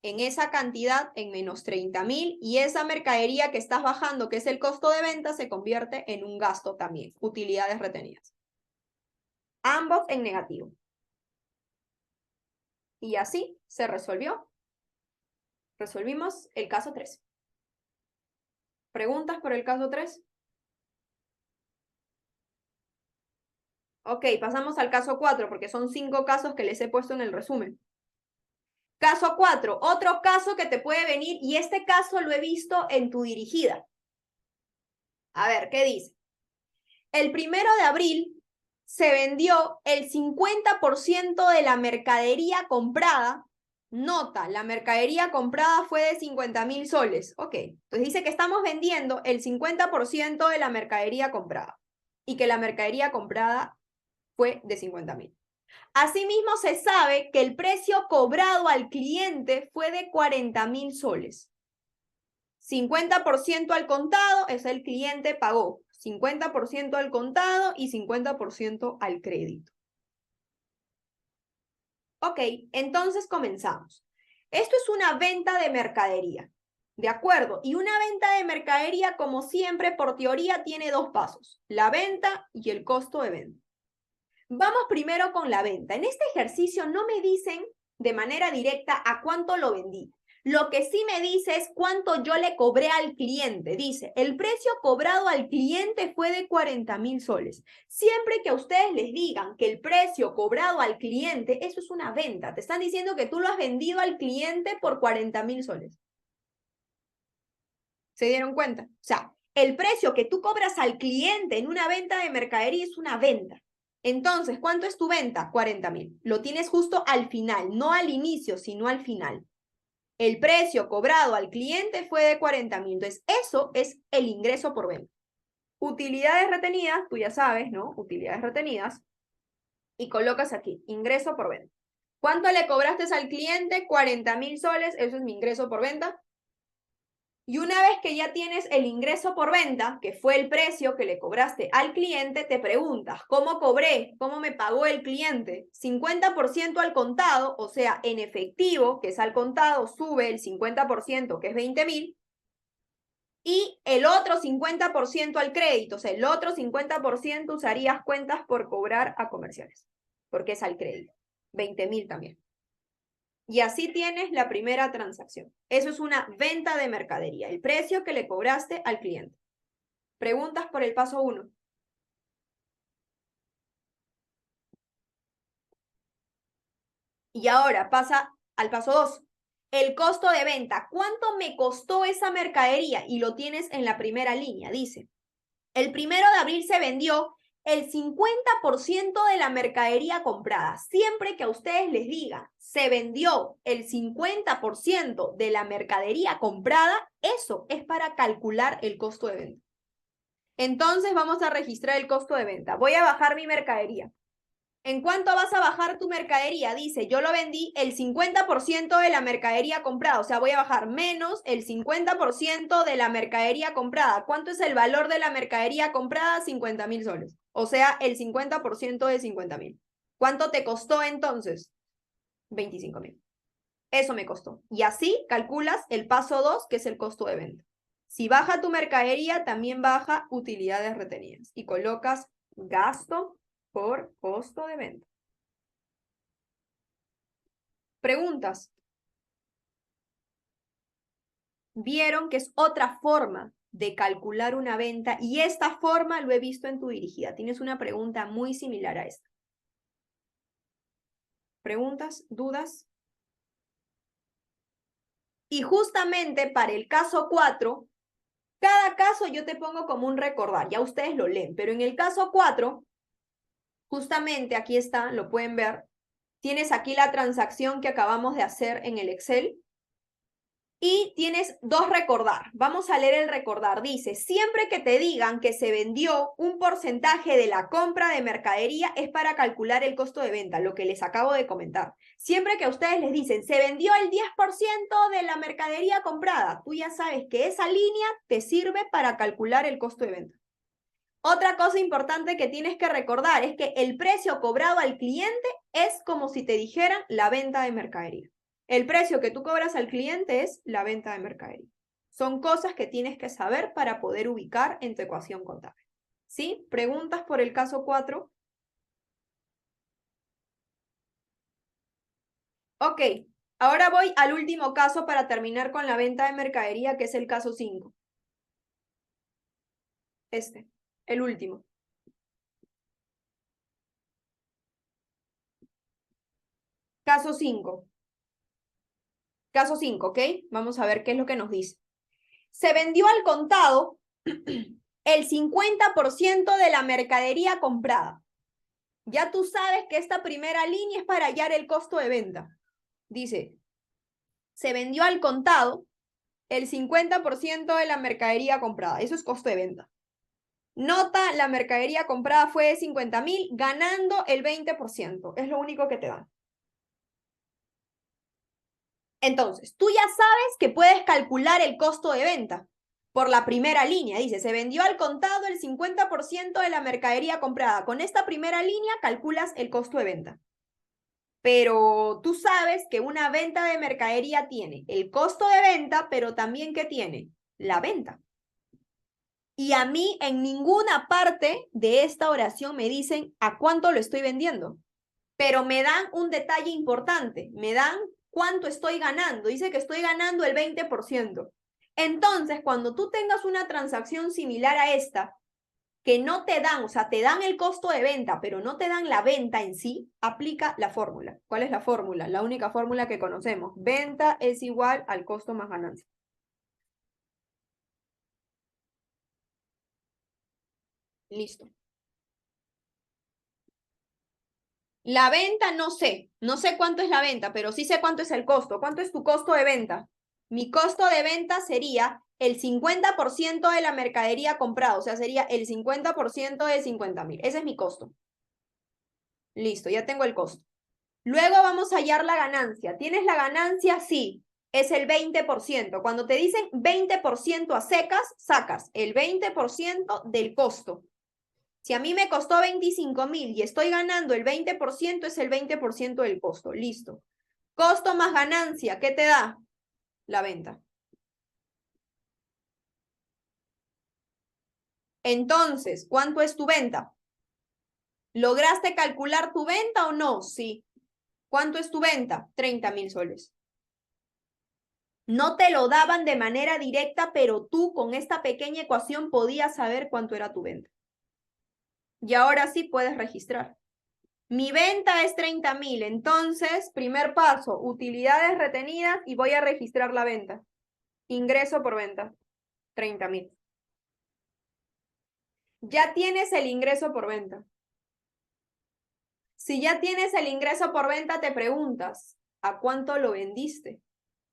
en esa cantidad, en menos 30.000, y esa mercadería que estás bajando, que es el costo de venta, se convierte en un gasto también, utilidades retenidas. Ambos en negativo. Y así se resolvió. Resolvimos el caso 3. ¿Preguntas por el caso 3? Ok, pasamos al caso 4, porque son 5 casos que les he puesto en el resumen. Caso 4, otro caso que te puede venir, y este caso lo he visto en tu dirigida. A ver, ¿qué dice? El 1 de abril se vendió el 50% de la mercadería comprada. Nota, la mercadería comprada fue de 50.000 soles. Ok, entonces dice que estamos vendiendo el 50% de la mercadería comprada y que la mercadería comprada fue de 50.000. Asimismo, se sabe que el precio cobrado al cliente fue de 40.000 soles. 50% al contado, es el cliente pagó. 50% al contado y 50% al crédito. Ok, entonces comenzamos. Esto es una venta de mercadería, ¿de acuerdo? Y una venta de mercadería, como siempre, por teoría, tiene 2 pasos: la venta y el costo de venta. Vamos primero con la venta. En este ejercicio no me dicen de manera directa a cuánto lo vendí. Lo que sí me dice es cuánto yo le cobré al cliente. Dice, el precio cobrado al cliente fue de 40.000 soles. Siempre que a ustedes les digan que el precio cobrado al cliente, eso es una venta. Te están diciendo que tú lo has vendido al cliente por 40.000 soles. ¿Se dieron cuenta? O sea, el precio que tú cobras al cliente en una venta de mercadería es una venta. Entonces, ¿cuánto es tu venta? 40.000. Lo tienes justo al final, no al inicio, sino al final. El precio cobrado al cliente fue de 40.000. Entonces, eso es el ingreso por venta. Utilidades retenidas, tú ya sabes, ¿no? Utilidades retenidas. Y colocas aquí, ingreso por venta. ¿Cuánto le cobraste al cliente? 40.000 soles, eso es mi ingreso por venta. Y una vez que ya tienes el ingreso por venta, que fue el precio que le cobraste al cliente, te preguntas, ¿cómo cobré? ¿Cómo me pagó el cliente? 50% al contado, o sea, en efectivo, que es al contado, sube el 50%, que es 20.000, y el otro 50% al crédito, o sea, el otro 50% usarías cuentas por cobrar a comerciales, porque es al crédito, 20.000 también. Y así tienes la primera transacción. Eso es una venta de mercadería, el precio que le cobraste al cliente. Preguntas por el paso 1. Y ahora pasa al paso 2. El costo de venta. ¿Cuánto me costó esa mercadería? Y lo tienes en la primera línea. Dice, el 1 de abril se vendió el 50% de la mercadería comprada. Siempre que a ustedes les diga, se vendió el 50% de la mercadería comprada, eso es para calcular el costo de venta. Entonces vamos a registrar el costo de venta. Voy a bajar mi mercadería. ¿En cuánto vas a bajar tu mercadería? Dice, yo lo vendí el 50% de la mercadería comprada. O sea, voy a bajar menos el 50% de la mercadería comprada. ¿Cuánto es el valor de la mercadería comprada? 50.000 soles. O sea, el 50% de 50.000. ¿Cuánto te costó entonces? 25.000. Eso me costó. Y así calculas el paso 2, que es el costo de venta. Si baja tu mercadería, también baja utilidades retenidas. Y colocas gasto por costo de venta. Preguntas. Vieron que es otra forma de calcular una venta y esta forma lo he visto en tu dirigida. Tienes una pregunta muy similar a esta. ¿Preguntas? ¿Dudas? Y justamente para el caso 4, cada caso yo te pongo como un recordar, ya ustedes lo leen, pero en el caso 4 Justamente aquí está, lo pueden ver. Tienes aquí la transacción que acabamos de hacer en el Excel. Y tienes dos recordar. Vamos a leer el recordar. Dice, siempre que te digan que se vendió un porcentaje de la compra de mercadería es para calcular el costo de venta, lo que les acabo de comentar. Siempre que a ustedes les dicen, se vendió el 10% de la mercadería comprada, tú ya sabes que esa línea te sirve para calcular el costo de venta. Otra cosa importante que tienes que recordar es que el precio cobrado al cliente es como si te dijeran la venta de mercadería. El precio que tú cobras al cliente es la venta de mercadería. Son cosas que tienes que saber para poder ubicar en tu ecuación contable. ¿Sí? ¿Preguntas por el caso 4? Ok, ahora voy al último caso para terminar con la venta de mercadería, que es el caso 5. El último. Caso 5. Caso 5, ¿ok? Vamos a ver qué es lo que nos dice. Se vendió al contado el 50% de la mercadería comprada. Ya tú sabes que esta primera línea es para hallar el costo de venta. Dice, se vendió al contado el 50% de la mercadería comprada. Eso es costo de venta. Nota, la mercadería comprada fue de 50.000, ganando el 20%. Es lo único que te dan. Entonces, tú ya sabes que puedes calcular el costo de venta por la primera línea. Dice, se vendió al contado el 50% de la mercadería comprada. Con esta primera línea calculas el costo de venta. Pero tú sabes que una venta de mercadería tiene el costo de venta, pero también ¿qué tiene? La venta. Y a mí en ninguna parte de esta oración me dicen a cuánto lo estoy vendiendo. Pero me dan un detalle importante. Me dan cuánto estoy ganando. Dice que estoy ganando el 20%. Entonces, cuando tú tengas una transacción similar a esta, que no te dan, o sea, te dan el costo de venta, pero no te dan la venta en sí, aplica la fórmula. ¿Cuál es la fórmula? La única fórmula que conocemos. Venta es igual al costo más ganancia. Listo. La venta no sé cuánto es la venta, pero sí sé cuánto es el costo. ¿Cuánto es tu costo de venta? Mi costo de venta sería el 50% de la mercadería comprada, o sea, sería el 50% de 50.000. Ese es mi costo. Listo, ya tengo el costo. Luego vamos a hallar la ganancia. ¿Tienes la ganancia? Sí, es el 20%. Cuando te dicen 20% a secas, sacas el 20% del costo. Si a mí me costó 25.000 y estoy ganando el 20%, es el 20% del costo. Listo. Costo más ganancia, ¿qué te da? La venta. Entonces, ¿cuánto es tu venta? ¿Lograste calcular tu venta o no? Sí. ¿Cuánto es tu venta? 30.000 soles. No te lo daban de manera directa, pero tú con esta pequeña ecuación podías saber cuánto era tu venta. Y ahora sí puedes registrar. Mi venta es 30.000, entonces, primer paso, utilidades retenidas y voy a registrar la venta. Ingreso por venta, 30.000. Ya tienes el ingreso por venta. Si ya tienes el ingreso por venta, te preguntas, ¿a cuánto lo vendiste?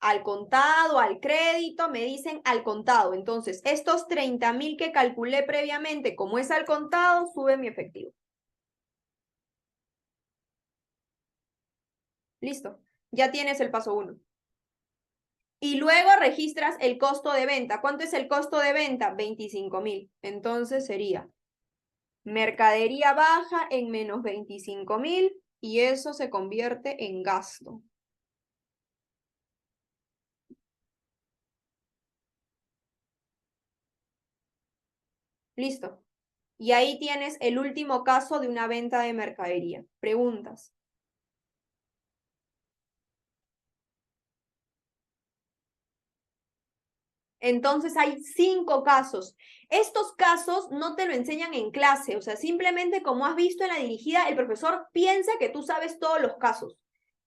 Al contado, al crédito, me dicen al contado. Entonces, estos 30.000 que calculé previamente, como es al contado, sube mi efectivo. Listo. Ya tienes el paso 1. Y luego registras el costo de venta. ¿Cuánto es el costo de venta? 25.000. Entonces sería mercadería baja en menos 25.000 y eso se convierte en gasto. Listo. Y ahí tienes el último caso de una venta de mercadería. Preguntas. Entonces hay 5 casos. Estos casos no te lo enseñan en clase, o sea, simplemente como has visto en la dirigida, el profesor piensa que tú sabes todos los casos,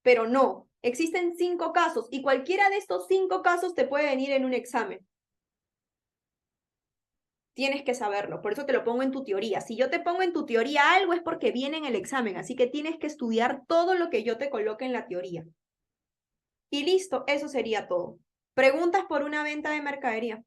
pero no, existen 5 casos y cualquiera de estos 5 casos te puede venir en un examen. Tienes que saberlo, por eso te lo pongo en tu teoría. Si yo te pongo en tu teoría algo es porque viene en el examen, así que tienes que estudiar todo lo que yo te coloque en la teoría. Y listo, eso sería todo. Preguntas por una venta de mercadería.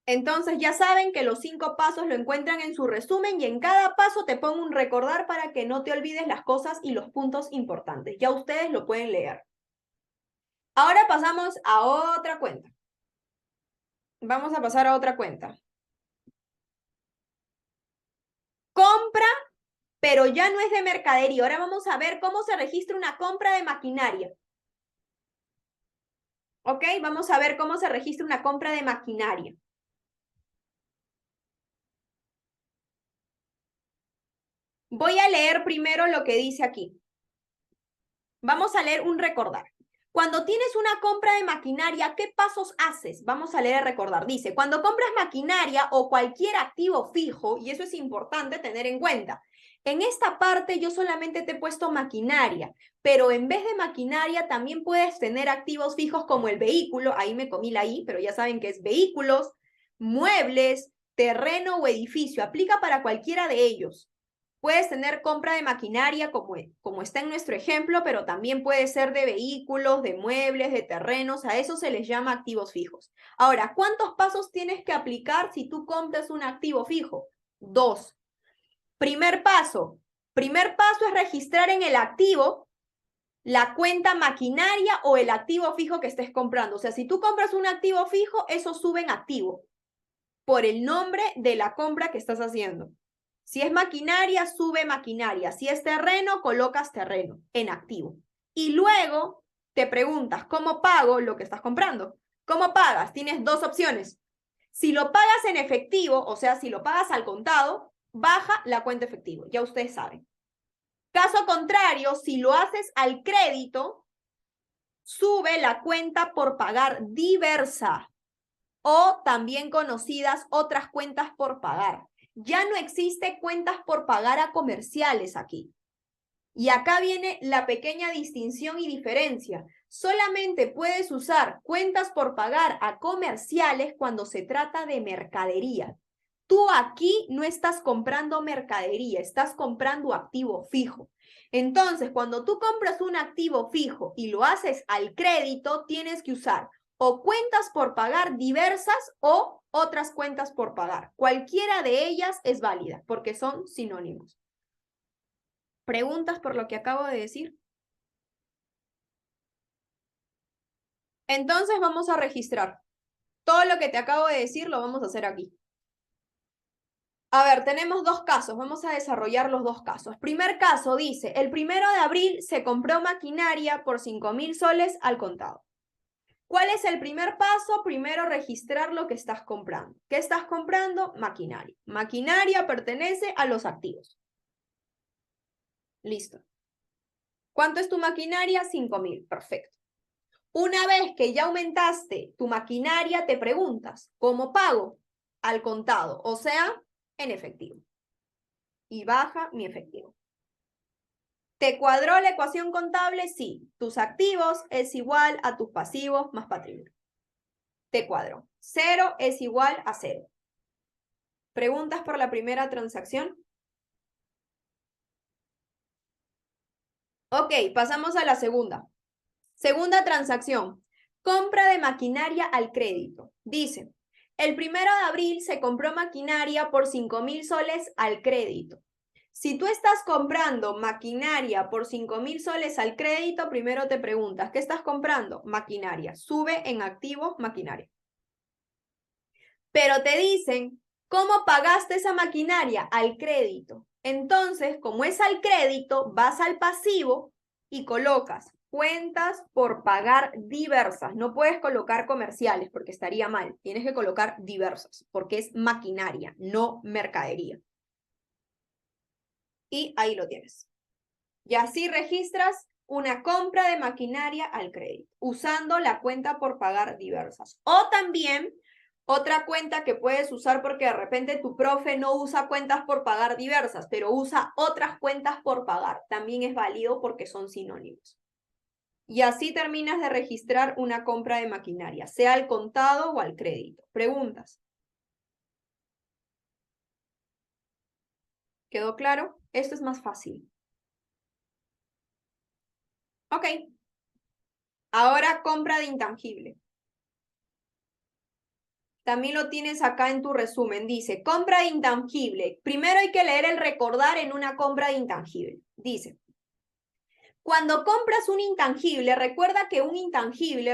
Entonces ya saben que los 5 pasos lo encuentran en su resumen y en cada paso te pongo un recordar para que no te olvides las cosas y los puntos importantes. Ya ustedes lo pueden leer. Ahora pasamos a otra cuenta. Vamos a pasar a otra cuenta. Compra, pero ya no es de mercadería. Ahora vamos a ver cómo se registra una compra de maquinaria. ¿Ok? Vamos a ver cómo se registra una compra de maquinaria. Voy a leer primero lo que dice aquí. Vamos a leer un recordar. Cuando tienes una compra de maquinaria, ¿qué pasos haces? Vamos a leer el recordar. Dice, cuando compras maquinaria o cualquier activo fijo, y eso es importante tener en cuenta. En esta parte yo solamente te he puesto maquinaria, pero en vez de maquinaria también puedes tener activos fijos como el vehículo, ahí me comí la I, pero ya saben que es vehículos, muebles, terreno o edificio. Aplica para cualquiera de ellos. Puedes tener compra de maquinaria como está en nuestro ejemplo, pero también puede ser de vehículos, de muebles, de terrenos. A eso se les llama activos fijos. Ahora, ¿cuántos pasos tienes que aplicar si tú compras un activo fijo? 2. Primer paso. Primer paso es registrar en el activo la cuenta maquinaria o el activo fijo que estés comprando. O sea, si tú compras un activo fijo, eso sube en activo por el nombre de la compra que estás haciendo. Si es maquinaria, sube maquinaria. Si es terreno, colocas terreno en activo. Y luego te preguntas, ¿cómo pago lo que estás comprando? ¿Cómo pagas? Tienes 2 opciones. Si lo pagas en efectivo, o sea, si lo pagas al contado, baja la cuenta efectivo. Ya ustedes saben. Caso contrario, si lo haces al crédito, sube la cuenta por pagar diversa o también conocidas otras cuentas por pagar. Ya no existe cuentas por pagar a comerciales aquí. Y acá viene la pequeña distinción y diferencia. Solamente puedes usar cuentas por pagar a comerciales cuando se trata de mercadería. Tú aquí no estás comprando mercadería, estás comprando activo fijo. Entonces, cuando tú compras un activo fijo y lo haces al crédito, tienes que usar o cuentas por pagar diversas o otras cuentas por pagar. Cualquiera de ellas es válida porque son sinónimos. ¿Preguntas por lo que acabo de decir? Entonces vamos a registrar. Todo lo que te acabo de decir lo vamos a hacer aquí. A ver, tenemos 2 casos. Vamos a desarrollar los 2 casos. Primer caso dice, el 1 de abril se compró maquinaria por 5.000 soles al contado. ¿Cuál es el primer paso? Primero registrar lo que estás comprando. ¿Qué estás comprando? Maquinaria. Maquinaria pertenece a los activos. Listo. ¿Cuánto es tu maquinaria? 5.000. Perfecto. Una vez que ya aumentaste tu maquinaria, te preguntas, ¿cómo pago? Al contado, o sea, en efectivo. Y baja mi efectivo. ¿Te cuadró la ecuación contable? Sí. Tus activos es igual a tus pasivos más patrimonio. Te cuadró. 0 es igual a 0. ¿Preguntas por la primera transacción? Ok, pasamos a la segunda. Segunda transacción. Compra de maquinaria al crédito. Dice, el 1 de abril se compró maquinaria por 5.000 soles al crédito. Si tú estás comprando maquinaria por 5.000 soles al crédito, primero te preguntas, ¿qué estás comprando? Maquinaria. Sube en activo maquinaria. Pero te dicen, ¿cómo pagaste esa maquinaria? Al crédito. Entonces, como es al crédito, vas al pasivo y colocas cuentas por pagar diversas. No puedes colocar comerciales porque estaría mal. Tienes que colocar diversas porque es maquinaria, no mercadería. Y ahí lo tienes. Y así registras una compra de maquinaria al crédito, usando la cuenta por pagar diversas. O también otra cuenta que puedes usar porque de repente tu profe no usa cuentas por pagar diversas, pero usa otras cuentas por pagar. También es válido porque son sinónimos. Y así terminas de registrar una compra de maquinaria, sea al contado o al crédito. ¿Preguntas? ¿Quedó claro? Esto es más fácil. Ok. Ahora compra de intangible. También lo tienes acá en tu resumen. Dice, compra de intangible. Primero hay que leer el recordar en una compra de intangible. Dice, cuando compras un intangible, recuerda que un intangible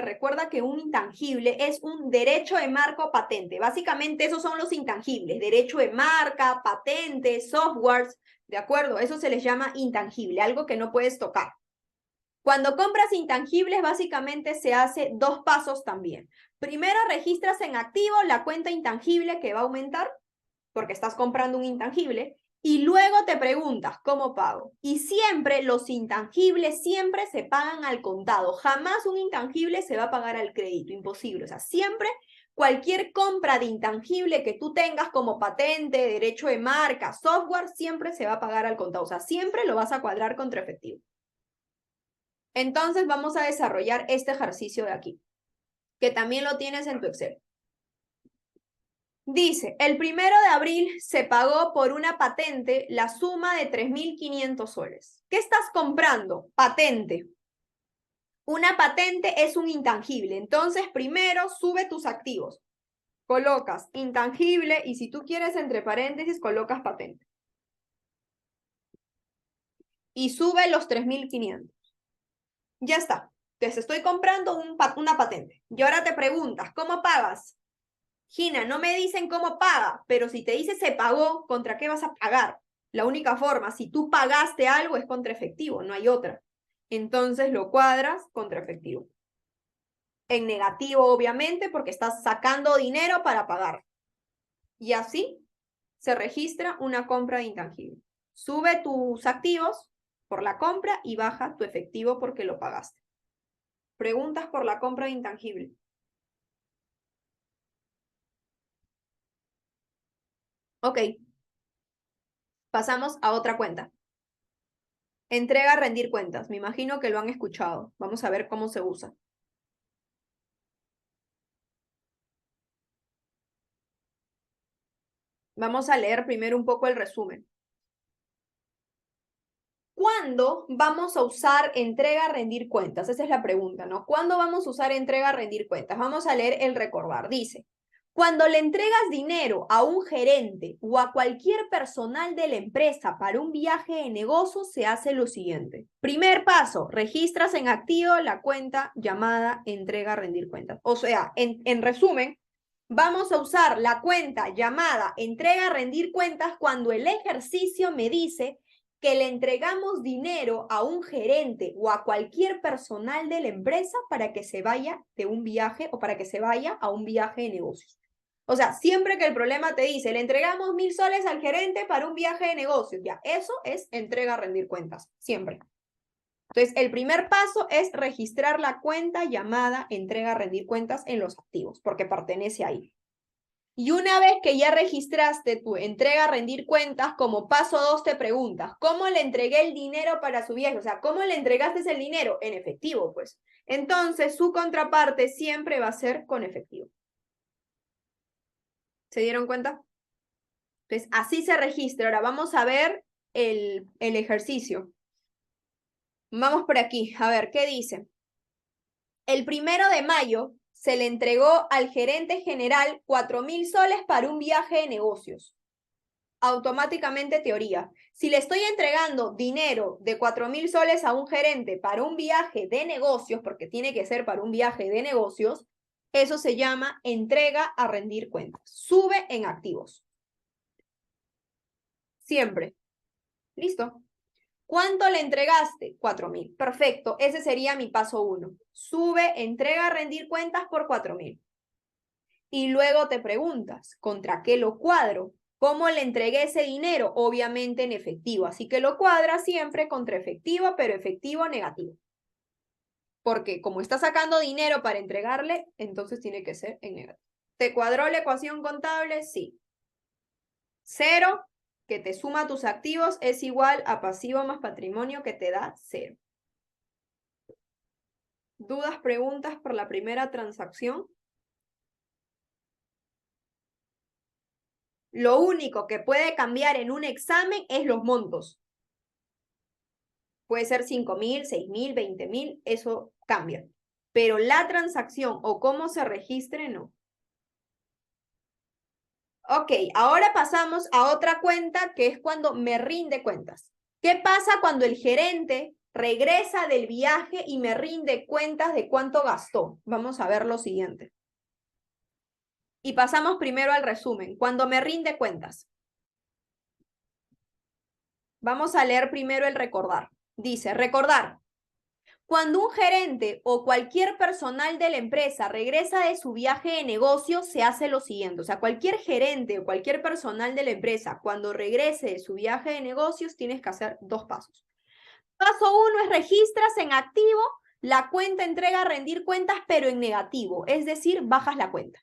es un derecho de marca o patente. Básicamente esos son los intangibles, derecho de marca, patentes, softwares, ¿de acuerdo? Eso se les llama intangible, algo que no puedes tocar. Cuando compras intangibles, básicamente se hace dos pasos también. Primero registras en activo la cuenta intangible que va a aumentar, porque estás comprando un intangible, y luego te preguntas, ¿cómo pago? Y siempre los intangibles siempre se pagan al contado. Jamás un intangible se va a pagar al crédito, imposible. O sea, siempre cualquier compra de intangible que tú tengas como patente, derecho de marca, software, siempre se va a pagar al contado. O sea, siempre lo vas a cuadrar contra efectivo. Entonces vamos a desarrollar este ejercicio de aquí, que también lo tienes en tu Excel. Dice, el 1 de abril se pagó por una patente la suma de 3.500 soles. ¿Qué estás comprando? Patente. Una patente es un intangible. Entonces, primero sube tus activos. Colocas intangible y si tú quieres, entre paréntesis, colocas patente. Y sube los 3.500. Ya está. Entonces, estoy comprando una patente. Y ahora te preguntas, ¿cómo pagas? Gina, no me dicen cómo paga, pero si te dice se pagó, ¿contra qué vas a pagar? La única forma, si tú pagaste algo, es contra efectivo, no hay otra. Entonces lo cuadras contra efectivo. En negativo, obviamente, porque estás sacando dinero para pagar. Y así se registra una compra de intangible. Sube tus activos por la compra y baja tu efectivo porque lo pagaste. Preguntas por la compra de intangible. Ok. Pasamos a otra cuenta. Entrega, rendir cuentas. Me imagino que lo han escuchado. Vamos a ver cómo se usa. Vamos a leer primero un poco el resumen. ¿Cuándo vamos a usar entrega, rendir cuentas? Esa es la pregunta, ¿no? ¿Cuándo vamos a usar entrega, rendir cuentas? Vamos a leer el recordar. Dice, cuando le entregas dinero a un gerente o a cualquier personal de la empresa para un viaje de negocio, se hace lo siguiente. Primer paso, registras en activo la cuenta llamada entrega, rendir cuentas. O sea, en resumen, vamos a usar la cuenta llamada entrega, rendir cuentas cuando el ejercicio me dice que le entregamos dinero a un gerente o a cualquier personal de la empresa para que se vaya de un viaje o para que se vaya a un viaje de negocios. O sea, siempre que el problema te dice, le entregamos 1.000 soles al gerente para un viaje de negocios, ya, eso es entrega, rendir cuentas, siempre. Entonces, el primer paso es registrar la cuenta llamada entrega, rendir cuentas en los activos, porque pertenece ahí. Y una vez que ya registraste tu entrega, rendir cuentas, como paso 2 te preguntas, ¿cómo le entregué el dinero para su viaje? O sea, ¿cómo le entregaste el dinero? En efectivo, pues. Entonces, su contraparte siempre va a ser con efectivo. ¿Se dieron cuenta? Entonces, así se registra. Ahora vamos a ver el ejercicio. Vamos por aquí. A ver, ¿qué dice? El 1 de mayo se le entregó al gerente general 4.000 soles para un viaje de negocios. Automáticamente teoría. Si le estoy entregando dinero de 4.000 soles a un gerente para un viaje de negocios, porque tiene que ser para un viaje de negocios, eso se llama entrega a rendir cuentas. Sube en activos. Siempre. ¿Listo? ¿Cuánto le entregaste? 4.000. Perfecto. Ese sería mi paso 1. Sube, entrega a rendir cuentas por 4.000. Y luego te preguntas, ¿contra qué lo cuadro? ¿Cómo le entregué ese dinero? Obviamente en efectivo. Así que lo cuadras siempre contra efectivo, pero efectivo negativo. Porque como está sacando dinero para entregarle, entonces tiene que ser en negativo. ¿Te cuadró la ecuación contable? Sí. 0, que te suma tus activos, es igual a pasivo más patrimonio, que te da 0. ¿Dudas, preguntas por la primera transacción? Lo único que puede cambiar en un examen es los montos. Puede ser 5.000, 6.000, 20.000, eso cambia. Pero la transacción o cómo se registre, no. Ok, ahora pasamos a otra cuenta que es cuando me rinde cuentas. ¿Qué pasa cuando el gerente regresa del viaje y me rinde cuentas de cuánto gastó? Vamos a ver lo siguiente. Y pasamos primero al resumen. Cuando me rinde cuentas. Vamos a leer primero el recordar. Dice, recordar. Cuando un gerente o cualquier personal de la empresa regresa de su viaje de negocio, se hace lo siguiente. O sea, cualquier gerente o cualquier personal de la empresa, cuando regrese de su viaje de negocios, tienes que hacer dos pasos. Paso 1 es registras en activo la cuenta, entrega, rendir cuentas, pero en negativo. Es decir, bajas la cuenta.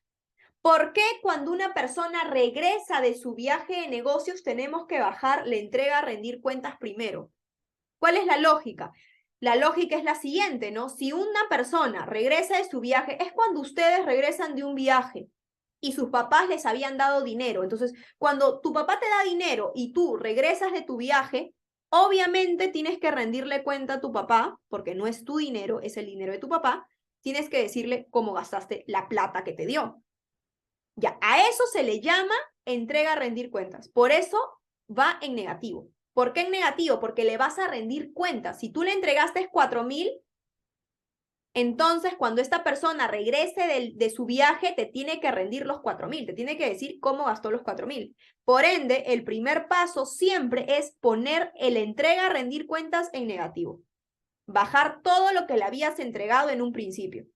¿Por qué cuando una persona regresa de su viaje de negocios tenemos que bajar la entrega, rendir cuentas primero? ¿Cuál es la lógica? La lógica es la siguiente, ¿no? Si una persona regresa de su viaje, es cuando ustedes regresan de un viaje y sus papás les habían dado dinero. Entonces, cuando tu papá te da dinero y tú regresas de tu viaje, obviamente tienes que rendirle cuenta a tu papá, porque no es tu dinero, es el dinero de tu papá. Tienes que decirle cómo gastaste la plata que te dio. Ya, a eso se le llama entrega, rendir cuentas. Por eso va en negativo. ¿Por qué en negativo? Porque le vas a rendir cuentas. Si tú le entregaste 4.000, entonces cuando esta persona regrese de su viaje, te tiene que rendir los 4.000, te tiene que decir cómo gastó los 4.000. Por ende, el primer paso siempre es poner el entrega, rendir cuentas en negativo. Bajar todo lo que le habías entregado en un principio.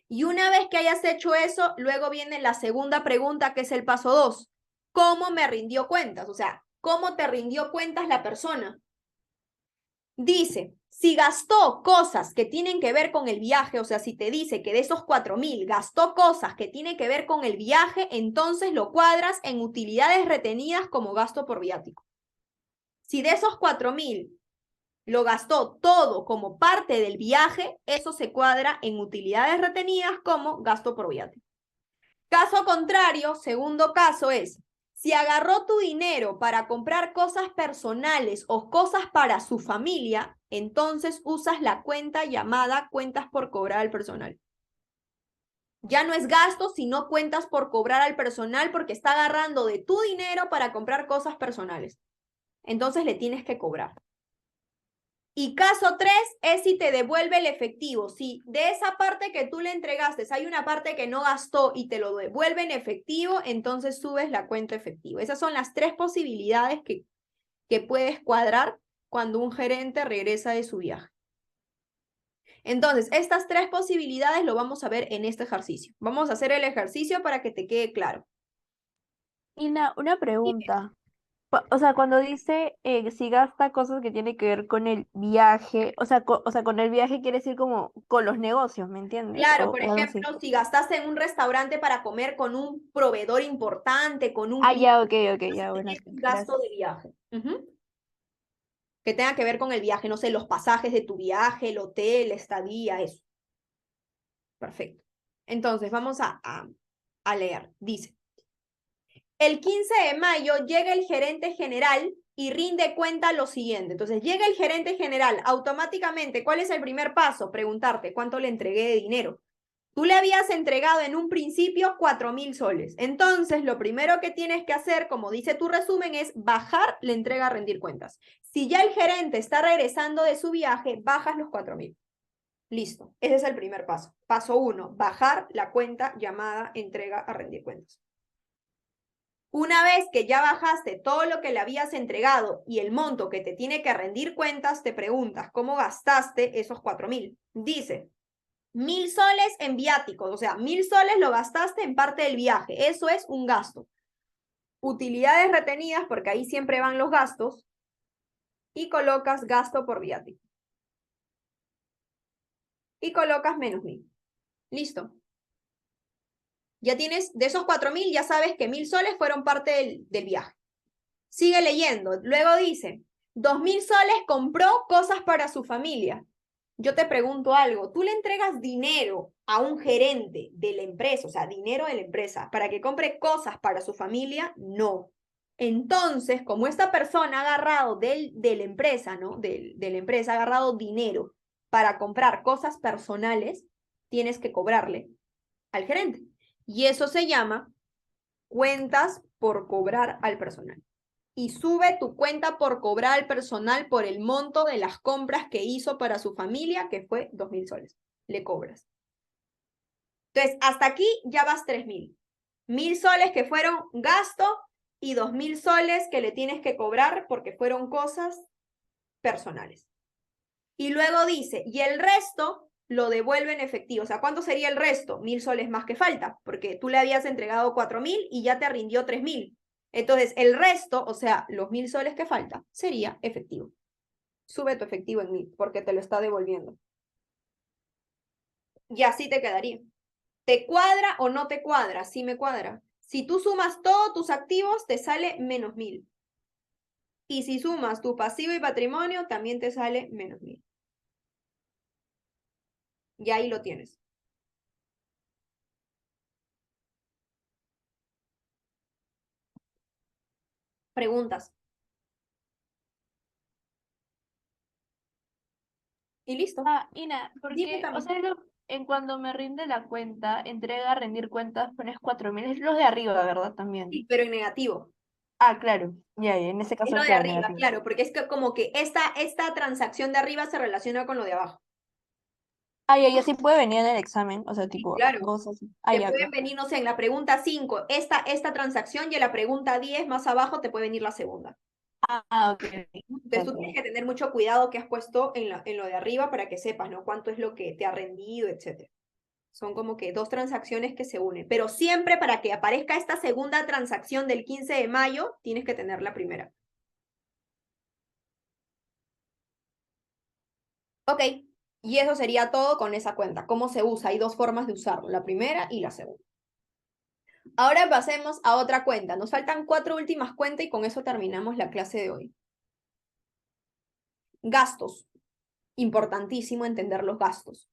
Y una vez que hayas hecho eso, luego viene la segunda pregunta, que es el paso 2. ¿Cómo me rindió cuentas? O sea, ¿cómo te rindió cuentas la persona? Dice, si gastó cosas que tienen que ver con el viaje, o sea, si te dice que de esos 4.000 gastó cosas que tienen que ver con el viaje, entonces lo cuadras en utilidades retenidas como gasto por viático. Si de esos 4.000 lo gastó todo como parte del viaje, eso se cuadra en utilidades retenidas como gasto por viático. Caso contrario, segundo caso es, si agarró tu dinero para comprar cosas personales o cosas para su familia, entonces usas la cuenta llamada cuentas por cobrar al personal. Ya no es gasto, sino cuentas por cobrar al personal porque está agarrando de tu dinero para comprar cosas personales. Entonces le tienes que cobrar. Y caso 3 es si te devuelve el efectivo. Si de esa parte que tú le entregaste hay una parte que no gastó y te lo devuelve en efectivo, entonces subes la cuenta efectiva. Esas son las 3 posibilidades que puedes cuadrar cuando un gerente regresa de su viaje. Entonces, estas 3 posibilidades lo vamos a ver en este ejercicio. Vamos a hacer el ejercicio para que te quede claro. Ina, una pregunta. O sea, cuando dice si gasta cosas que tiene que ver con el viaje, o sea, con el viaje quiere decir como con los negocios, ¿me entiendes? Claro, por O algo así. ejemplo, si gastaste en un restaurante para comer con un proveedor importante, con un Ah, cliente, ya, ok, ok, ya, bueno, es sí, un gasto gracias. de viaje. Que tenga que ver con el viaje, no sé, los pasajes de tu viaje, el hotel, la estadía, eso. Perfecto. Entonces, vamos a leer. Dice, el 15 de mayo llega el gerente general y rinde cuenta lo siguiente. Entonces, llega el gerente general, automáticamente, ¿cuál es el primer paso? Preguntarte, ¿cuánto le entregué de dinero? Tú le habías entregado en un principio 4.000 soles. Entonces, lo primero que tienes que hacer, como dice tu resumen, es bajar la entrega a rendir cuentas. Si ya el gerente está regresando de su viaje, bajas los 4.000. Listo. Ese es el primer paso. Paso 1, bajar la cuenta llamada entrega a rendir cuentas. Una vez que ya bajaste todo lo que le habías entregado y el monto que te tiene que rendir cuentas, te preguntas cómo gastaste esos 4.000. Dice, 1.000 soles en viáticos, o sea, 1.000 soles lo gastaste en parte del viaje. Eso es un gasto. Utilidades retenidas, porque ahí siempre van los gastos, y colocas gasto por viático. Y colocas menos 1.000. Listo. Ya tienes, de esos 4.000, ya sabes que 1.000 soles fueron parte del viaje. Sigue leyendo. Luego dice, 2.000 soles compró cosas para su familia. Yo te pregunto algo, ¿tú le entregas dinero a un gerente de la empresa, o sea, dinero de la empresa, para que compre cosas para su familia? No. Entonces, como esta persona ha agarrado de la empresa, ¿no? De la empresa, ha agarrado dinero para comprar cosas personales, tienes que cobrarle al gerente. Y eso se llama cuentas por cobrar al personal. Y sube tu cuenta por cobrar al personal por el monto de las compras que hizo para su familia, que fue 2.000 soles. Le cobras. Entonces, hasta aquí ya vas 3.000. 1.000 soles que fueron gasto y 2.000 soles que le tienes que cobrar porque fueron cosas personales. Y luego dice, y el resto lo devuelve en efectivo. O sea, ¿cuánto sería el resto? 1.000 soles más que falta, porque tú le habías entregado 4.000 y ya te rindió 3.000. Entonces, el resto, o sea, los 1.000 soles que falta, sería efectivo. Sube tu efectivo en 1.000, porque te lo está devolviendo. Y así te quedaría. ¿Te cuadra o no te cuadra? Sí me cuadra. Si tú sumas todos tus activos, te sale menos 1.000. Y si sumas tu pasivo y patrimonio, también te sale menos 1.000. Y ahí lo tienes. Preguntas. Y listo. Ah, Ina, Dime, porque, o Cami. sea, en cuando me rinde la cuenta, entrega, rendir cuentas, pones 4.000, es los de arriba, ¿verdad? Sí, También. pero en negativo. Ah, claro, ya, en ese Es lo caso, de claro, arriba, negativo. claro, porque es que como que esta transacción de arriba se relaciona con lo de abajo. Ah, ya, ya sí puede venir en el examen, o sea, Sí, tipo, claro. dos así. Ah, Te ya, pueden ok. venir, no sé, en la pregunta 5 esta transacción y en la pregunta 10 más abajo te puede venir la segunda. Ah, ok, ok. Entonces tú tienes que tener mucho cuidado que has puesto en lo de arriba para que sepas, ¿no? Cuánto es lo que te ha rendido, etcétera. Son como que dos transacciones que se unen. Pero siempre para que aparezca esta segunda transacción del 15 de mayo, tienes que tener la primera. Ok, y eso sería todo con esa cuenta. ¿Cómo se usa? Hay dos formas de usarlo, la primera y la segunda. Ahora pasemos a otra cuenta. Nos faltan 4 últimas cuentas y con eso terminamos la clase de hoy. Gastos. Importantísimo entender los gastos.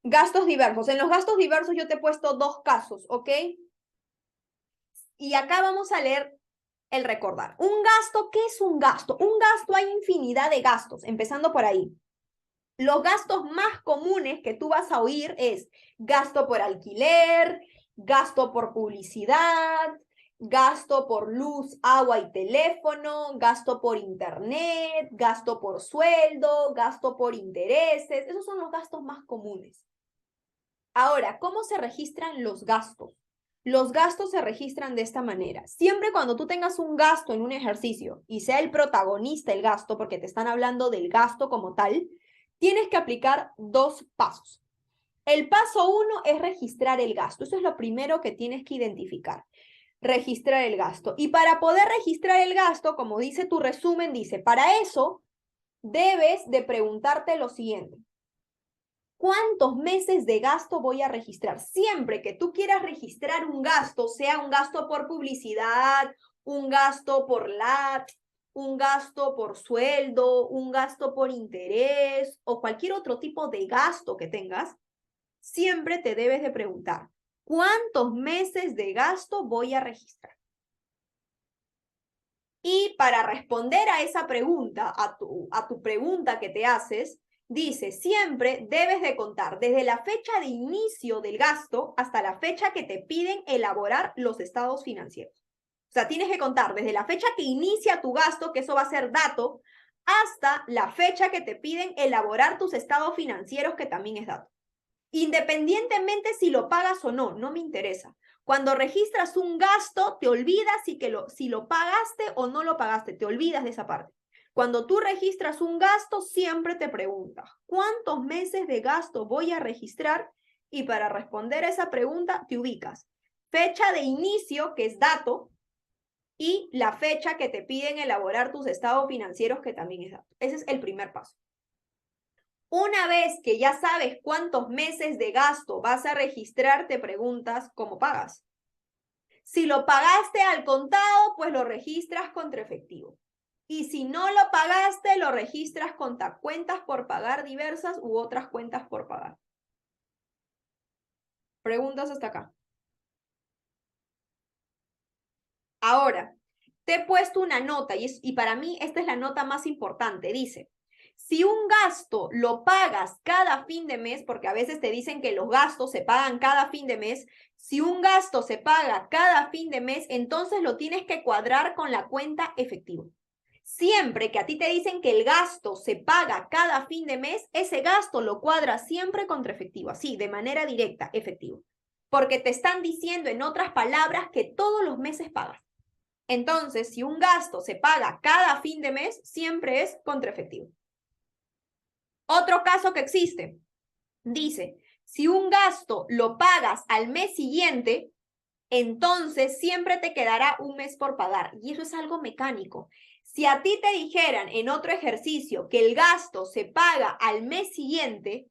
Gastos diversos. En los gastos diversos yo te he puesto dos casos, ¿ok? Y acá vamos a leer el recordar. Un gasto, ¿qué es un gasto? Un gasto, hay infinidad de gastos, empezando por ahí. Los gastos más comunes que tú vas a oír es gasto por alquiler, gasto por publicidad, gasto por luz, agua y teléfono, gasto por internet, gasto por sueldo, gasto por intereses. Esos son los gastos más comunes. Ahora, ¿cómo se registran los gastos? Los gastos se registran de esta manera. Siempre cuando tú tengas un gasto en un ejercicio y sea el protagonista el gasto, porque te están hablando del gasto como tal, tienes que aplicar dos pasos. El paso 1 es registrar el gasto. Eso es lo primero que tienes que identificar. Registrar el gasto. Y para poder registrar el gasto, como dice tu resumen, dice, para eso debes de preguntarte lo siguiente. ¿Cuántos meses de gasto voy a registrar? Siempre que tú quieras registrar un gasto, sea un gasto por publicidad, un gasto por LAT, un gasto por sueldo, un gasto por interés o cualquier otro tipo de gasto que tengas, siempre te debes de preguntar, ¿cuántos meses de gasto voy a registrar? Y para responder a esa pregunta, a tu pregunta que te haces, dice, siempre debes de contar desde la fecha de inicio del gasto hasta la fecha que te piden elaborar los estados financieros. O sea, tienes que contar desde la fecha que inicia tu gasto, que eso va a ser dato, hasta la fecha que te piden elaborar tus estados financieros, que también es dato. Independientemente si lo pagas o no, no me interesa. Cuando registras un gasto, te olvidas si lo pagaste o no lo pagaste, te olvidas de esa parte. Cuando tú registras un gasto, siempre te preguntas, ¿cuántos meses de gasto voy a registrar? Y para responder a esa pregunta, te ubicas. Fecha de inicio, que es dato, y la fecha que te piden elaborar tus estados financieros, que también es dato. Ese es el primer paso. Una vez que ya sabes cuántos meses de gasto vas a registrar, te preguntas cómo pagas. Si lo pagaste al contado, pues lo registras contra efectivo. Y si no lo pagaste, lo registras contra cuentas por pagar diversas u otras cuentas por pagar. Preguntas hasta acá. Ahora, te he puesto una nota y para mí esta es la nota más importante. Dice, si un gasto lo pagas cada fin de mes, porque a veces te dicen que los gastos se pagan cada fin de mes, si un gasto se paga cada fin de mes, entonces lo tienes que cuadrar con la cuenta efectivo. Siempre que a ti te dicen que el gasto se paga cada fin de mes, ese gasto lo cuadras siempre contra efectivo, así, de manera directa, efectivo. Porque te están diciendo, en otras palabras, que todos los meses pagas. Entonces, si un gasto se paga cada fin de mes, siempre es contra efectivo. Otro caso que existe, dice, si un gasto lo pagas al mes siguiente, entonces siempre te quedará un mes por pagar. Y eso es algo mecánico. Si a ti te dijeran en otro ejercicio que el gasto se paga al mes siguiente,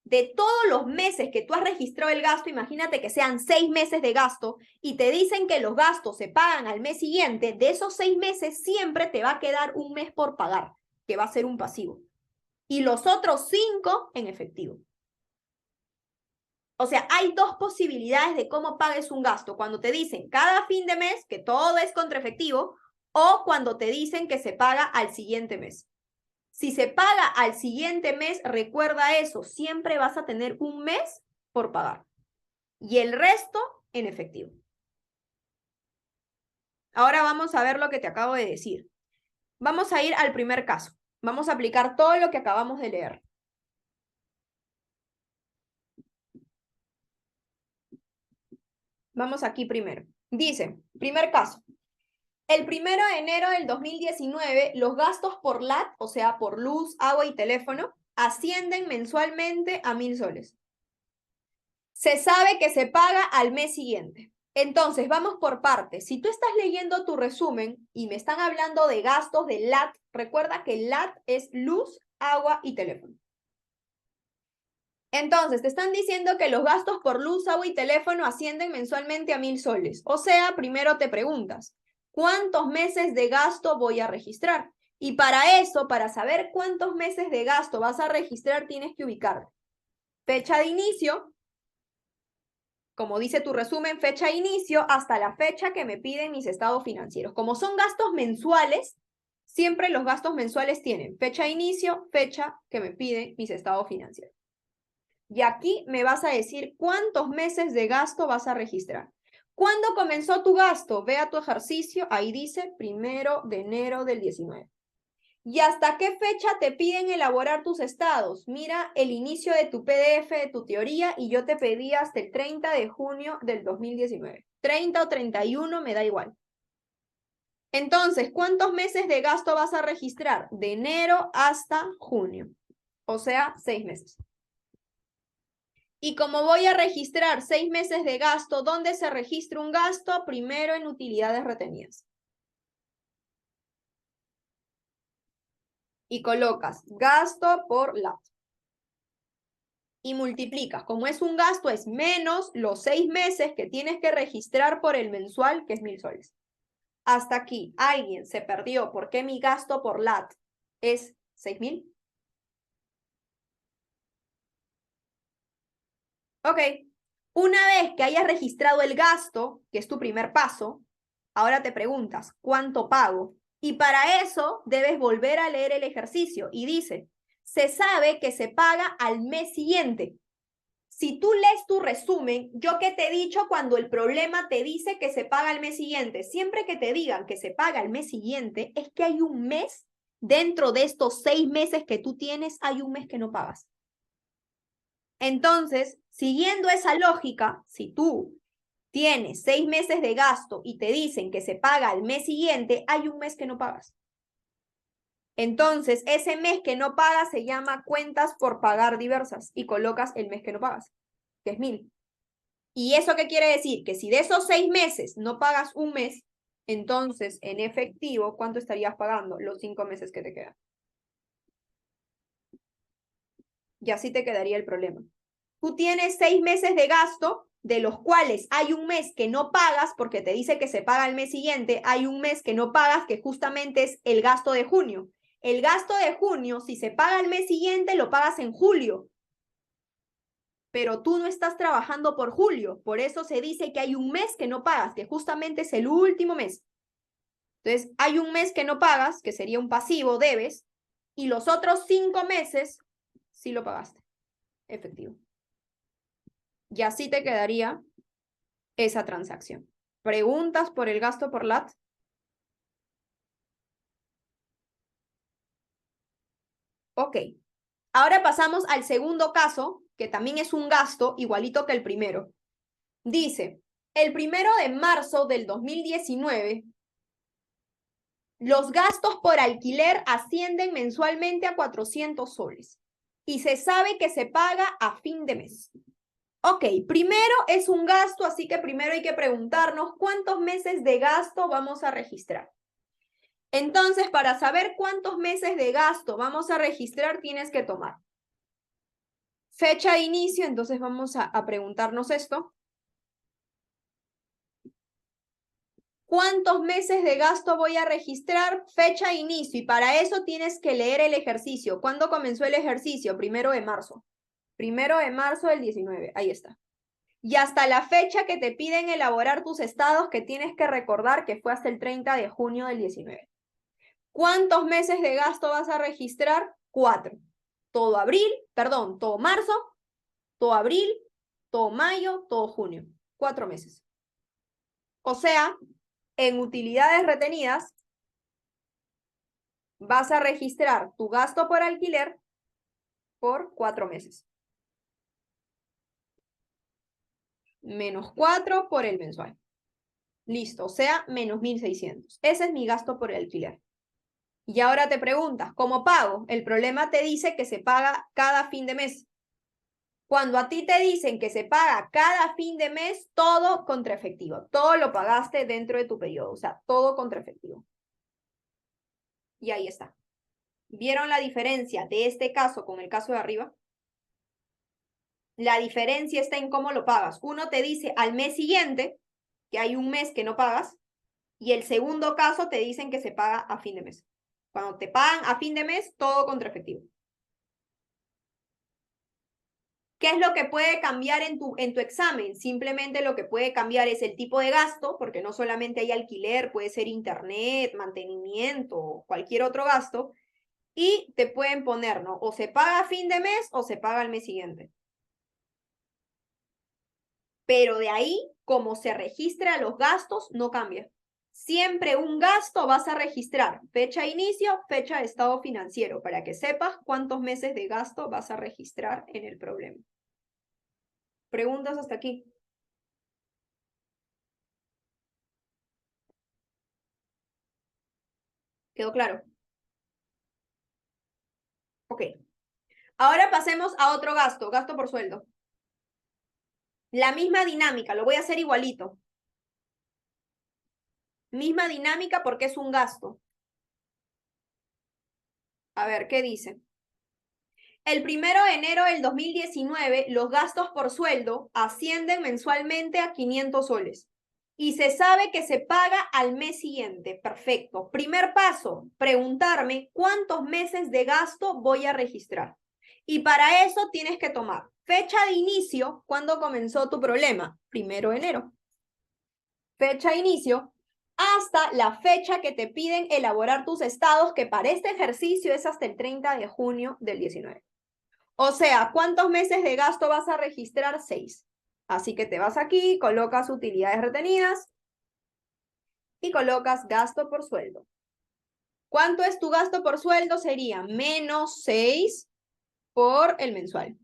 de todos los meses que tú has registrado el gasto, imagínate que sean 6 meses de gasto y te dicen que los gastos se pagan al mes siguiente, de esos 6 meses siempre te va a quedar un mes por pagar, que va a ser un pasivo. Y los otros 5 en efectivo. O sea, hay dos posibilidades de cómo pagues un gasto. Cuando te dicen cada fin de mes que todo es contra efectivo o cuando te dicen que se paga al siguiente mes. Si se paga al siguiente mes, recuerda eso, siempre vas a tener un mes por pagar y el resto en efectivo. Ahora vamos a ver lo que te acabo de decir. Vamos a ir al primer caso. Vamos a aplicar todo lo que acabamos de leer. Vamos aquí primero. Dice, primer caso. El 1 de enero del 2019, los gastos por LAT, o sea, por luz, agua y teléfono, ascienden mensualmente a 1.000 soles. Se sabe que se paga al mes siguiente. Entonces, vamos por partes. Si tú estás leyendo tu resumen y me están hablando de gastos de LAT, recuerda que LAT es luz, agua y teléfono. Entonces, te están diciendo que los gastos por luz, agua y teléfono ascienden mensualmente a 1.000 soles. O sea, primero te preguntas, ¿cuántos meses de gasto voy a registrar? Y para eso, para saber cuántos meses de gasto vas a registrar, tienes que ubicar fecha de inicio, como dice tu resumen, fecha de inicio hasta la fecha que me piden mis estados financieros. Como son gastos mensuales, siempre los gastos mensuales tienen fecha de inicio, fecha que me piden mis estados financieros. Y aquí me vas a decir cuántos meses de gasto vas a registrar. ¿Cuándo comenzó tu gasto? Ve a tu ejercicio, ahí dice 1 de enero del 19. ¿Y hasta qué fecha te piden elaborar tus estados? Mira el inicio de tu PDF, de tu teoría, y yo te pedí hasta el 30 de junio del 2019. 30 o 31, me da igual. Entonces, ¿cuántos meses de gasto vas a registrar? De enero hasta junio. O sea, 6 meses. Y como voy a registrar 6 meses de gasto, ¿dónde se registra un gasto? Primero en utilidades retenidas. Y colocas gasto por LAT. Y multiplicas. Como es un gasto, es menos los 6 meses que tienes que registrar por el mensual, que es 1.000 soles. Hasta aquí, alguien se perdió. ¿Por qué mi gasto por LAT es 6.000? Ok. Una vez que hayas registrado el gasto, que es tu primer paso, ahora te preguntas, ¿cuánto pago? Y para eso debes volver a leer el ejercicio. Y dice, se sabe que se paga al mes siguiente. Si tú lees tu resumen, ¿yo qué te he dicho cuando el problema te dice que se paga al mes siguiente? Siempre que te digan que se paga al mes siguiente, es que hay un mes, dentro de estos 6 meses que tú tienes, hay un mes que no pagas. Entonces, siguiendo esa lógica, si tú tienes 6 meses de gasto y te dicen que se paga al mes siguiente, hay un mes que no pagas. Entonces, ese mes que no pagas se llama cuentas por pagar diversas y colocas el mes que no pagas, que es 1.000. ¿Y eso qué quiere decir? Que si de esos 6 meses no pagas un mes, entonces en efectivo, ¿cuánto estarías pagando? Los 5 meses que te quedan. Y así te quedaría el problema. Tú tienes 6 meses de gasto de los cuales hay un mes que no pagas porque te dice que se paga el mes siguiente, hay un mes que no pagas que justamente es el gasto de junio. El gasto de junio, si se paga el mes siguiente, lo pagas en julio. Pero tú no estás trabajando por julio, por eso se dice que hay un mes que no pagas, que justamente es el último mes. Entonces, hay un mes que no pagas, que sería un pasivo, debes, y los otros 5 meses sí lo pagaste, efectivo. Y así te quedaría esa transacción. ¿Preguntas por el gasto por LAT? Ok. Ahora pasamos al segundo caso, que también es un gasto igualito que el primero. Dice, el 1 de marzo del 2019, los gastos por alquiler ascienden mensualmente a 400 soles y se sabe que se paga a fin de mes. Ok, primero es un gasto, así que primero hay que preguntarnos cuántos meses de gasto vamos a registrar. Entonces, para saber cuántos meses de gasto vamos a registrar, tienes que tomar fecha de inicio, entonces vamos a preguntarnos esto. ¿Cuántos meses de gasto voy a registrar? Fecha de inicio, y para eso tienes que leer el ejercicio. ¿Cuándo comenzó el ejercicio? 1 de marzo. 1 de marzo del 19, ahí está. Y hasta la fecha que te piden elaborar tus estados, que tienes que recordar que fue hasta el 30 de junio del 19. ¿Cuántos meses de gasto vas a registrar? 4. Todo marzo, todo abril, todo mayo, todo junio. 4 meses. O sea, en utilidades retenidas, vas a registrar tu gasto por alquiler por 4 meses. Menos 4 por el mensual. Listo, o sea, menos 1.600. Ese es mi gasto por el alquiler. Y ahora te preguntas, ¿cómo pago? El problema te dice que se paga cada fin de mes. Cuando a ti te dicen que se paga cada fin de mes, todo contra efectivo. Todo lo pagaste dentro de tu periodo, o sea, todo contra efectivo. Y ahí está. ¿Vieron la diferencia de este caso con el caso de arriba? La diferencia está en cómo lo pagas. Uno te dice al mes siguiente, que hay un mes que no pagas, y el segundo caso te dicen que se paga a fin de mes. Cuando te pagan a fin de mes, todo contra efectivo. ¿Qué es lo que puede cambiar en tu examen? Simplemente lo que puede cambiar es el tipo de gasto, porque no solamente hay alquiler, puede ser internet, mantenimiento, cualquier otro gasto, y te pueden poner, ¿no? O se paga a fin de mes o se paga al mes siguiente. Pero de ahí, como se registra los gastos, no cambia. Siempre un gasto vas a registrar fecha de inicio, fecha de estado financiero, para que sepas cuántos meses de gasto vas a registrar en el problema. ¿Preguntas hasta aquí? ¿Quedó claro? Ok. Ahora pasemos a otro gasto, gasto por sueldo. La misma dinámica, lo voy a hacer igualito. Misma dinámica porque es un gasto. A ver, ¿qué dice? El 1 de enero del 2019, los gastos por sueldo ascienden mensualmente a 500 soles. Y se sabe que se paga al mes siguiente. Perfecto. Primer paso, preguntarme cuántos meses de gasto voy a registrar. Y para eso tienes que tomar fecha de inicio, ¿cuándo comenzó tu problema? 1 de enero. Fecha de inicio, hasta la fecha que te piden elaborar tus estados, que para este ejercicio es hasta el 30 de junio del 19. O sea, ¿cuántos meses de gasto vas a registrar? 6. Así que te vas aquí, colocas utilidades retenidas y colocas gasto por sueldo. ¿Cuánto es tu gasto por sueldo? Sería menos 6 por el mensual,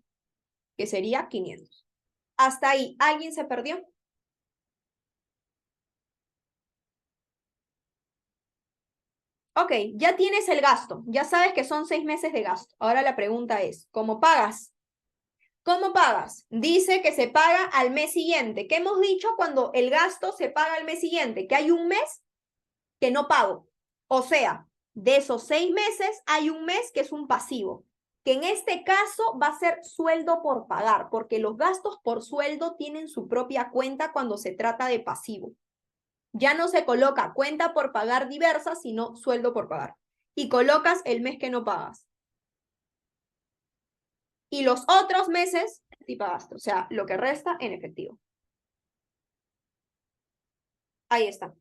que sería 500. Hasta ahí, ¿alguien se perdió? Ok, ya tienes el gasto, ya sabes que son 6 meses de gasto. Ahora la pregunta es, ¿cómo pagas? ¿Cómo pagas? Dice que se paga al mes siguiente. ¿Qué hemos dicho cuando el gasto se paga al mes siguiente? Que hay un mes que no pago. O sea, de esos 6 meses hay un mes que es un pasivo, que en este caso va a ser sueldo por pagar, porque los gastos por sueldo tienen su propia cuenta cuando se trata de pasivo. Ya no se coloca cuenta por pagar diversa, sino sueldo por pagar. Y colocas el mes que no pagas. Y los otros meses sí pagaste, o sea, lo que resta en efectivo. Ahí está.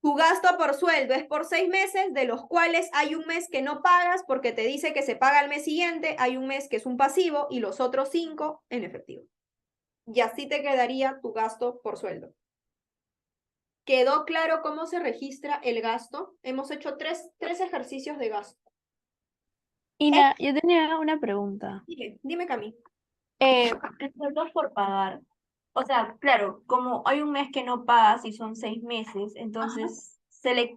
Tu gasto por sueldo es por 6 meses, de los cuales hay un mes que no pagas porque te dice que se paga el mes siguiente, hay un mes que es un pasivo y los otros 5 en efectivo. Y así te quedaría tu gasto por sueldo. ¿Quedó claro cómo se registra el gasto? Hemos hecho tres ejercicios de gasto. Ina, yo tenía una pregunta. Dime Cami. El sueldo por pagar. O sea, claro, como hay un mes que no pagas y son 6 meses, entonces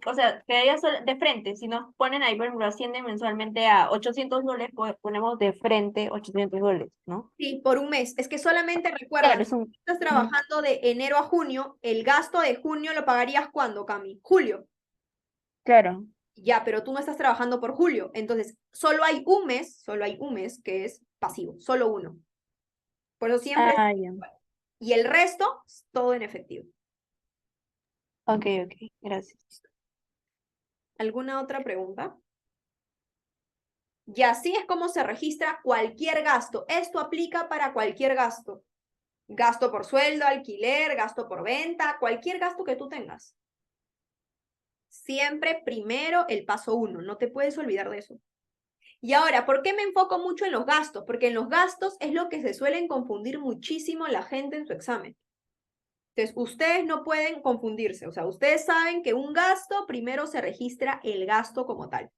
o sea, quedaría de frente. Si nos ponen ahí, por ejemplo, ascienden mensualmente a $800, pues ponemos de frente $800, ¿no? Sí, por un mes. Es que solamente recuerda, Claro, es si estás trabajando de enero a junio, el gasto de junio lo pagarías ¿cuándo, Cami? Julio. claro. Ya, pero tú no estás trabajando por julio. Entonces, solo hay un mes que es pasivo, solo uno. Por eso siempre es Ah, ya. igual. Y el resto, todo en efectivo. Ok, ok, gracias. ¿Alguna otra pregunta? Y así es como se registra cualquier gasto. Esto aplica para cualquier gasto. Gasto por sueldo, alquiler, gasto por venta, cualquier gasto que tú tengas. Siempre primero el paso 1, no te puedes olvidar de eso. Y ahora, ¿por qué me enfoco mucho en los gastos? Porque en los gastos es lo que se suelen confundir muchísimo la gente en su examen. Entonces, ustedes no pueden confundirse. O sea, ustedes saben que un gasto primero se registra el gasto como tal.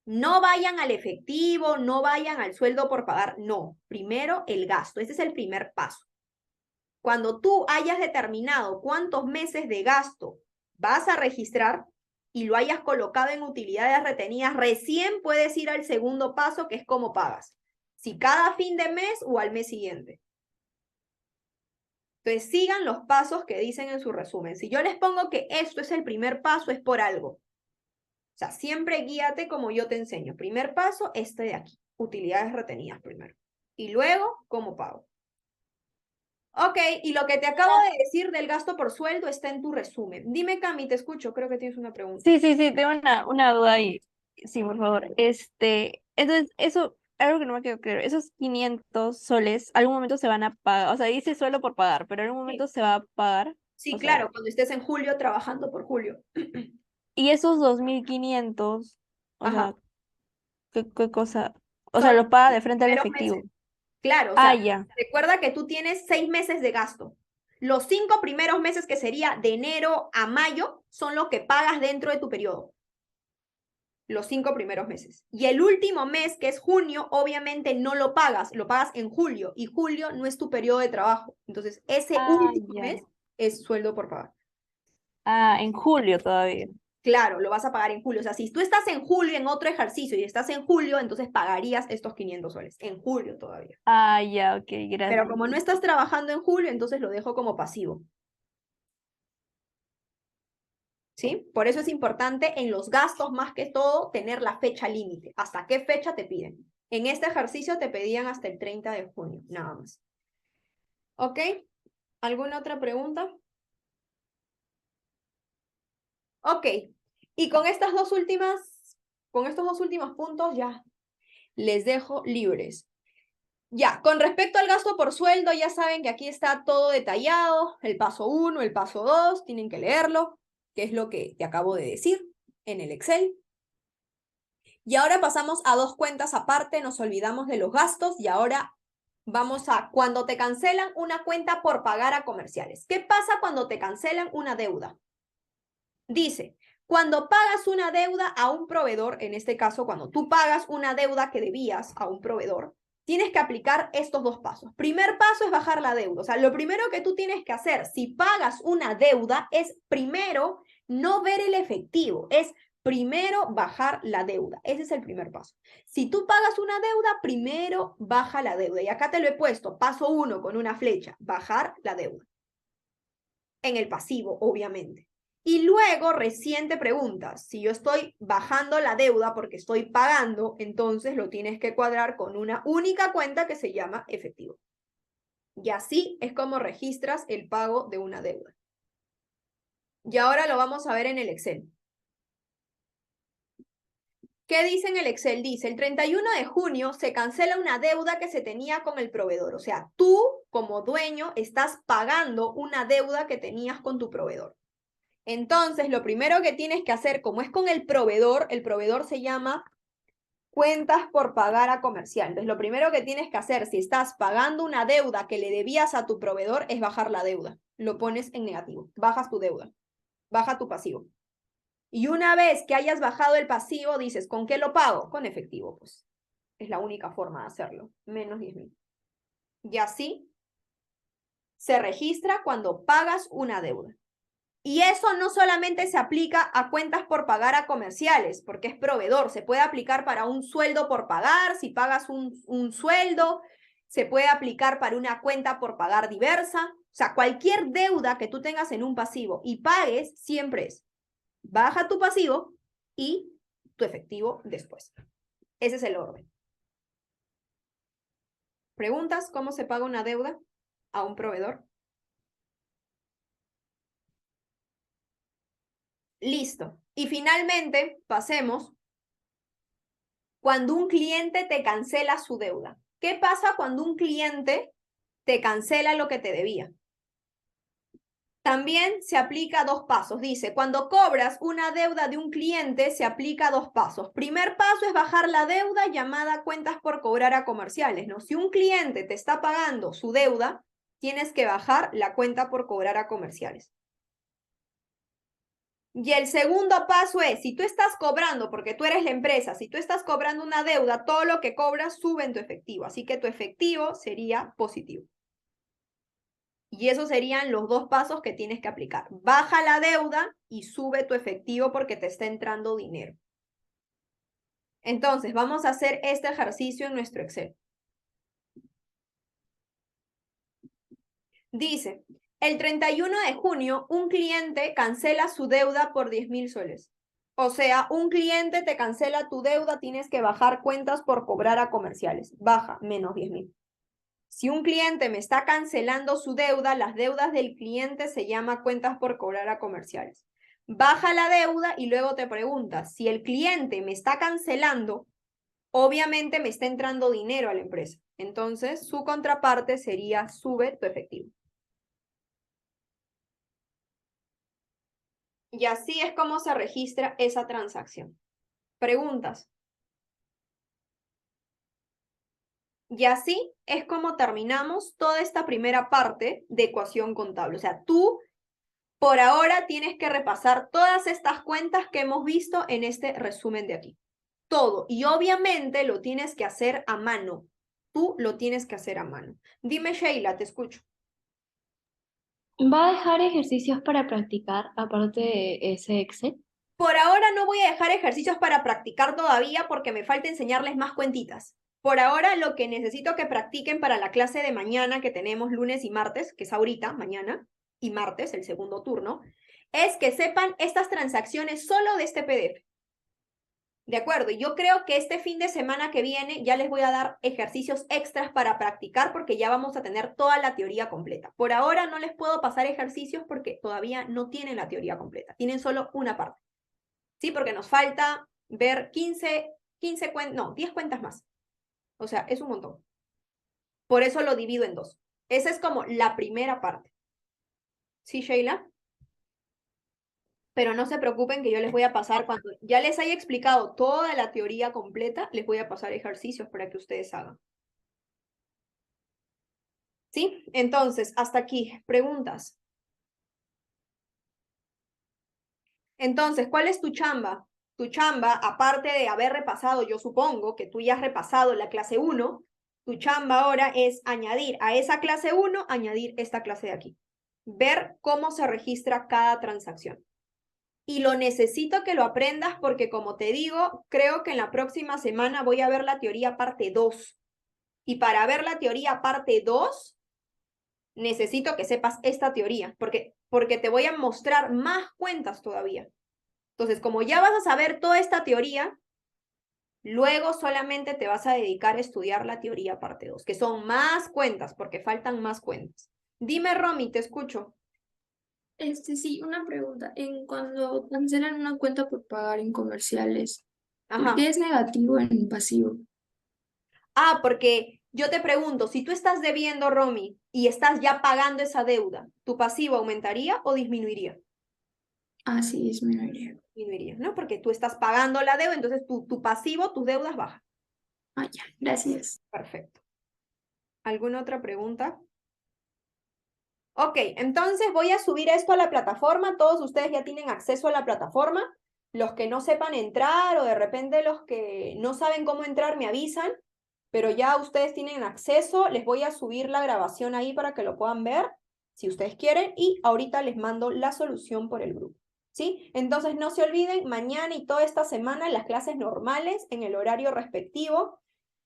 No vayan al efectivo, no vayan al sueldo por pagar, no. Primero el gasto, ese es el primer paso. Cuando tú hayas determinado cuántos meses de gasto vas a registrar y lo hayas colocado en utilidades retenidas, recién puedes ir al segundo paso, que es cómo pagas. Si cada fin de mes o al mes siguiente. Entonces sigan los pasos que dicen en su resumen. Si yo les pongo que esto es el primer paso, es por algo. O sea, siempre guíate como yo te enseño. Primer paso, este de aquí. Utilidades retenidas primero. Y luego, ¿cómo pago? Ok, y lo que te acabo de decir del gasto por sueldo está en tu resumen. Dime, Cami, te escucho. Creo que tienes una pregunta. Sí, sí, sí, tengo una duda ahí. Sí, por favor. Entonces, eso, algo que no me quedó claro, esos 500 soles, algún momento se van a pagar, o sea, dice suelo por pagar, pero algún momento se va a pagar, Sí, o sea, claro, cuando estés en julio trabajando por julio. y esos 2.500, o Ajá. sea, ¿qué cosa? O Son sea, los lo paga de 5 frente al primeros efectivo. meses. Claro, o Ah, sea, ya. recuerda que tú tienes 6 meses de gasto. Los 5 primeros meses, que sería de enero a mayo, son los que pagas dentro de tu periodo. Los 5 primeros meses. Y el último mes, que es junio, obviamente no lo pagas en julio. Y julio no es tu periodo de trabajo. Entonces, ese Ah, último ya. mes es sueldo por pagar. Ah, en julio todavía. Claro, lo vas a pagar en julio. O sea, si tú estás en julio en otro ejercicio y estás en julio, entonces pagarías estos 500 soles. En julio todavía. Ah, ya, ok, Pero gracias. como no estás trabajando en julio, entonces lo dejo como pasivo. ¿Sí? Por eso es importante en los gastos, más que todo, tener la fecha límite. ¿Hasta qué fecha te piden? En este ejercicio te pedían hasta el 30 de junio, nada más. ¿Ok? ¿Alguna otra pregunta? Ok. Y con estas con estos dos últimos puntos ya les dejo libres. Ya, con respecto al gasto por sueldo, ya saben que aquí está todo detallado, el paso 1, el paso 2, tienen que leerlo, que es lo que te acabo de decir en el Excel. Y ahora pasamos a dos cuentas aparte, nos olvidamos de los gastos y ahora vamos a cuando te cancelan una cuenta por pagar a comerciales. ¿Qué pasa cuando te cancelan una deuda? Dice, cuando pagas una deuda a un proveedor, en este caso, cuando tú pagas una deuda que debías a un proveedor, tienes que aplicar estos dos pasos. Primer paso es bajar la deuda. O sea, lo primero que tú tienes que hacer si pagas una deuda es primero no ver el efectivo, es primero bajar la deuda. Ese es el primer paso. Si tú pagas una deuda, primero baja la deuda. Y acá te lo he puesto, paso 1 con una flecha, bajar la deuda. En el pasivo, obviamente. Y luego recién te preguntas, si yo estoy bajando la deuda porque estoy pagando, entonces lo tienes que cuadrar con una única cuenta que se llama efectivo. Y así es como registras el pago de una deuda. Y ahora lo vamos a ver en el Excel. ¿Qué dice en el Excel? Dice, el 31 de junio se cancela una deuda que se tenía con el proveedor. O sea, tú como dueño estás pagando una deuda que tenías con tu proveedor. Entonces, lo primero que tienes que hacer, como es con el proveedor se llama cuentas por pagar a comercial. Entonces, lo primero que tienes que hacer si estás pagando una deuda que le debías a tu proveedor es bajar la deuda. Lo pones en negativo, bajas tu deuda, baja tu pasivo. Y una vez que hayas bajado el pasivo, dices, ¿con qué lo pago? Con efectivo, pues. Es la única forma de hacerlo, menos 10.000. Y así se registra cuando pagas una deuda. Y eso no solamente se aplica a cuentas por pagar a comerciales, porque es proveedor, se puede aplicar para un sueldo por pagar, si pagas un sueldo, se puede aplicar para una cuenta por pagar diversa. O sea, cualquier deuda que tú tengas en un pasivo y pagues, siempre es baja tu pasivo y tu efectivo después. Ese es el orden. ¿Preguntas cómo se paga una deuda a un proveedor? Listo. Y finalmente, pasemos cuando un cliente te cancela su deuda. ¿Qué pasa cuando un cliente te cancela lo que te debía? También se aplica 2 pasos. Dice, cuando cobras una deuda de un cliente, se aplica 2 pasos. Primer paso es bajar la deuda llamada cuentas por cobrar a comerciales, ¿no? Si un cliente te está pagando su deuda, tienes que bajar la cuenta por cobrar a comerciales. Y el segundo paso es, si tú estás cobrando, porque tú eres la empresa, si tú estás cobrando una deuda, todo lo que cobras sube en tu efectivo. Así que tu efectivo sería positivo. Y esos serían los 2 pasos que tienes que aplicar. Baja la deuda y sube tu efectivo porque te está entrando dinero. Entonces, vamos a hacer este ejercicio en nuestro Excel. Dice, el 31 de junio, un cliente cancela su deuda por 10.000 soles. O sea, un cliente te cancela tu deuda, tienes que bajar cuentas por cobrar a comerciales. Baja, menos 10.000. Si un cliente me está cancelando su deuda, las deudas del cliente se llama cuentas por cobrar a comerciales. Baja la deuda y luego te preguntas, si el cliente me está cancelando, obviamente me está entrando dinero a la empresa. Entonces, su contraparte sería sube tu efectivo. Y así es como se registra esa transacción. Preguntas. Y así es como terminamos toda esta primera parte de ecuación contable. O sea, tú por ahora tienes que repasar todas estas cuentas que hemos visto en este resumen de aquí. Todo. Y obviamente lo tienes que hacer a mano. Tú lo tienes que hacer a mano. Dime, Sheila, te escucho. ¿Va a dejar ejercicios para practicar aparte de ese Excel? Por ahora no voy a dejar ejercicios para practicar todavía porque me falta enseñarles más cuentitas. Por ahora lo que necesito que practiquen para la clase de mañana que tenemos lunes y martes, que es ahorita, mañana, y martes, el segundo turno, es que sepan estas transacciones solo de este PDF. De acuerdo, y yo creo que este fin de semana que viene ya les voy a dar ejercicios extras para practicar porque ya vamos a tener toda la teoría completa. Por ahora no les puedo pasar ejercicios porque todavía no tienen la teoría completa, tienen solo una parte. ¿Sí? Porque nos falta ver 15 cuentas, no, 10 cuentas más. O sea, es un montón. Por eso lo divido en 2. Esa es como la primera parte. ¿Sí, Sheila? Pero no se preocupen que yo les voy a pasar, cuando ya les haya explicado toda la teoría completa, les voy a pasar ejercicios para que ustedes hagan. ¿Sí? Entonces, hasta aquí. Preguntas. Entonces, ¿cuál es tu chamba? Tu chamba, aparte de haber repasado, yo supongo que tú ya has repasado la clase 1, tu chamba ahora es añadir a esa clase 1, añadir esta clase de aquí. Ver cómo se registra cada transacción. Y lo necesito que lo aprendas porque, como te digo, creo que en la próxima semana voy a ver la teoría parte 2. Y para ver la teoría parte 2, necesito que sepas esta teoría, porque te voy a mostrar más cuentas todavía. Entonces, como ya vas a saber toda esta teoría, luego solamente te vas a dedicar a estudiar la teoría parte 2, que son más cuentas, porque faltan más cuentas. Dime, Romy, te escucho. Sí, una pregunta. Cuando cancelan una cuenta por pagar en comerciales, ¿por Ajá. qué es negativo en pasivo? Ah, porque yo te pregunto, si tú estás debiendo, Romy, y estás ya pagando esa deuda, ¿tu pasivo aumentaría o disminuiría? Ah, sí, disminuiría. Disminuiría, ¿no? Porque tú estás pagando la deuda, entonces tu pasivo, tus deudas bajan. Ah, ya, gracias. Perfecto. ¿Alguna otra pregunta? Ok, entonces voy a subir esto a la plataforma. Todos ustedes ya tienen acceso a la plataforma. Los que no sepan entrar o de repente los que no saben cómo entrar me avisan, pero ya ustedes tienen acceso. Les voy a subir la grabación ahí para que lo puedan ver, si ustedes quieren, y ahorita les mando la solución por el grupo. ¿Sí? Entonces no se olviden, mañana y toda esta semana las clases normales en el horario respectivo.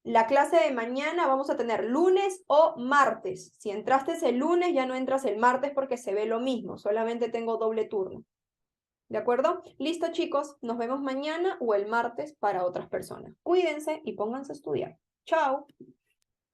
La clase de mañana vamos a tener lunes o martes. Si entraste el lunes, ya no entras el martes porque se ve lo mismo, solamente tengo doble turno. ¿De acuerdo? Listo, chicos, nos vemos mañana o el martes para otras personas. Cuídense y pónganse a estudiar. Chao.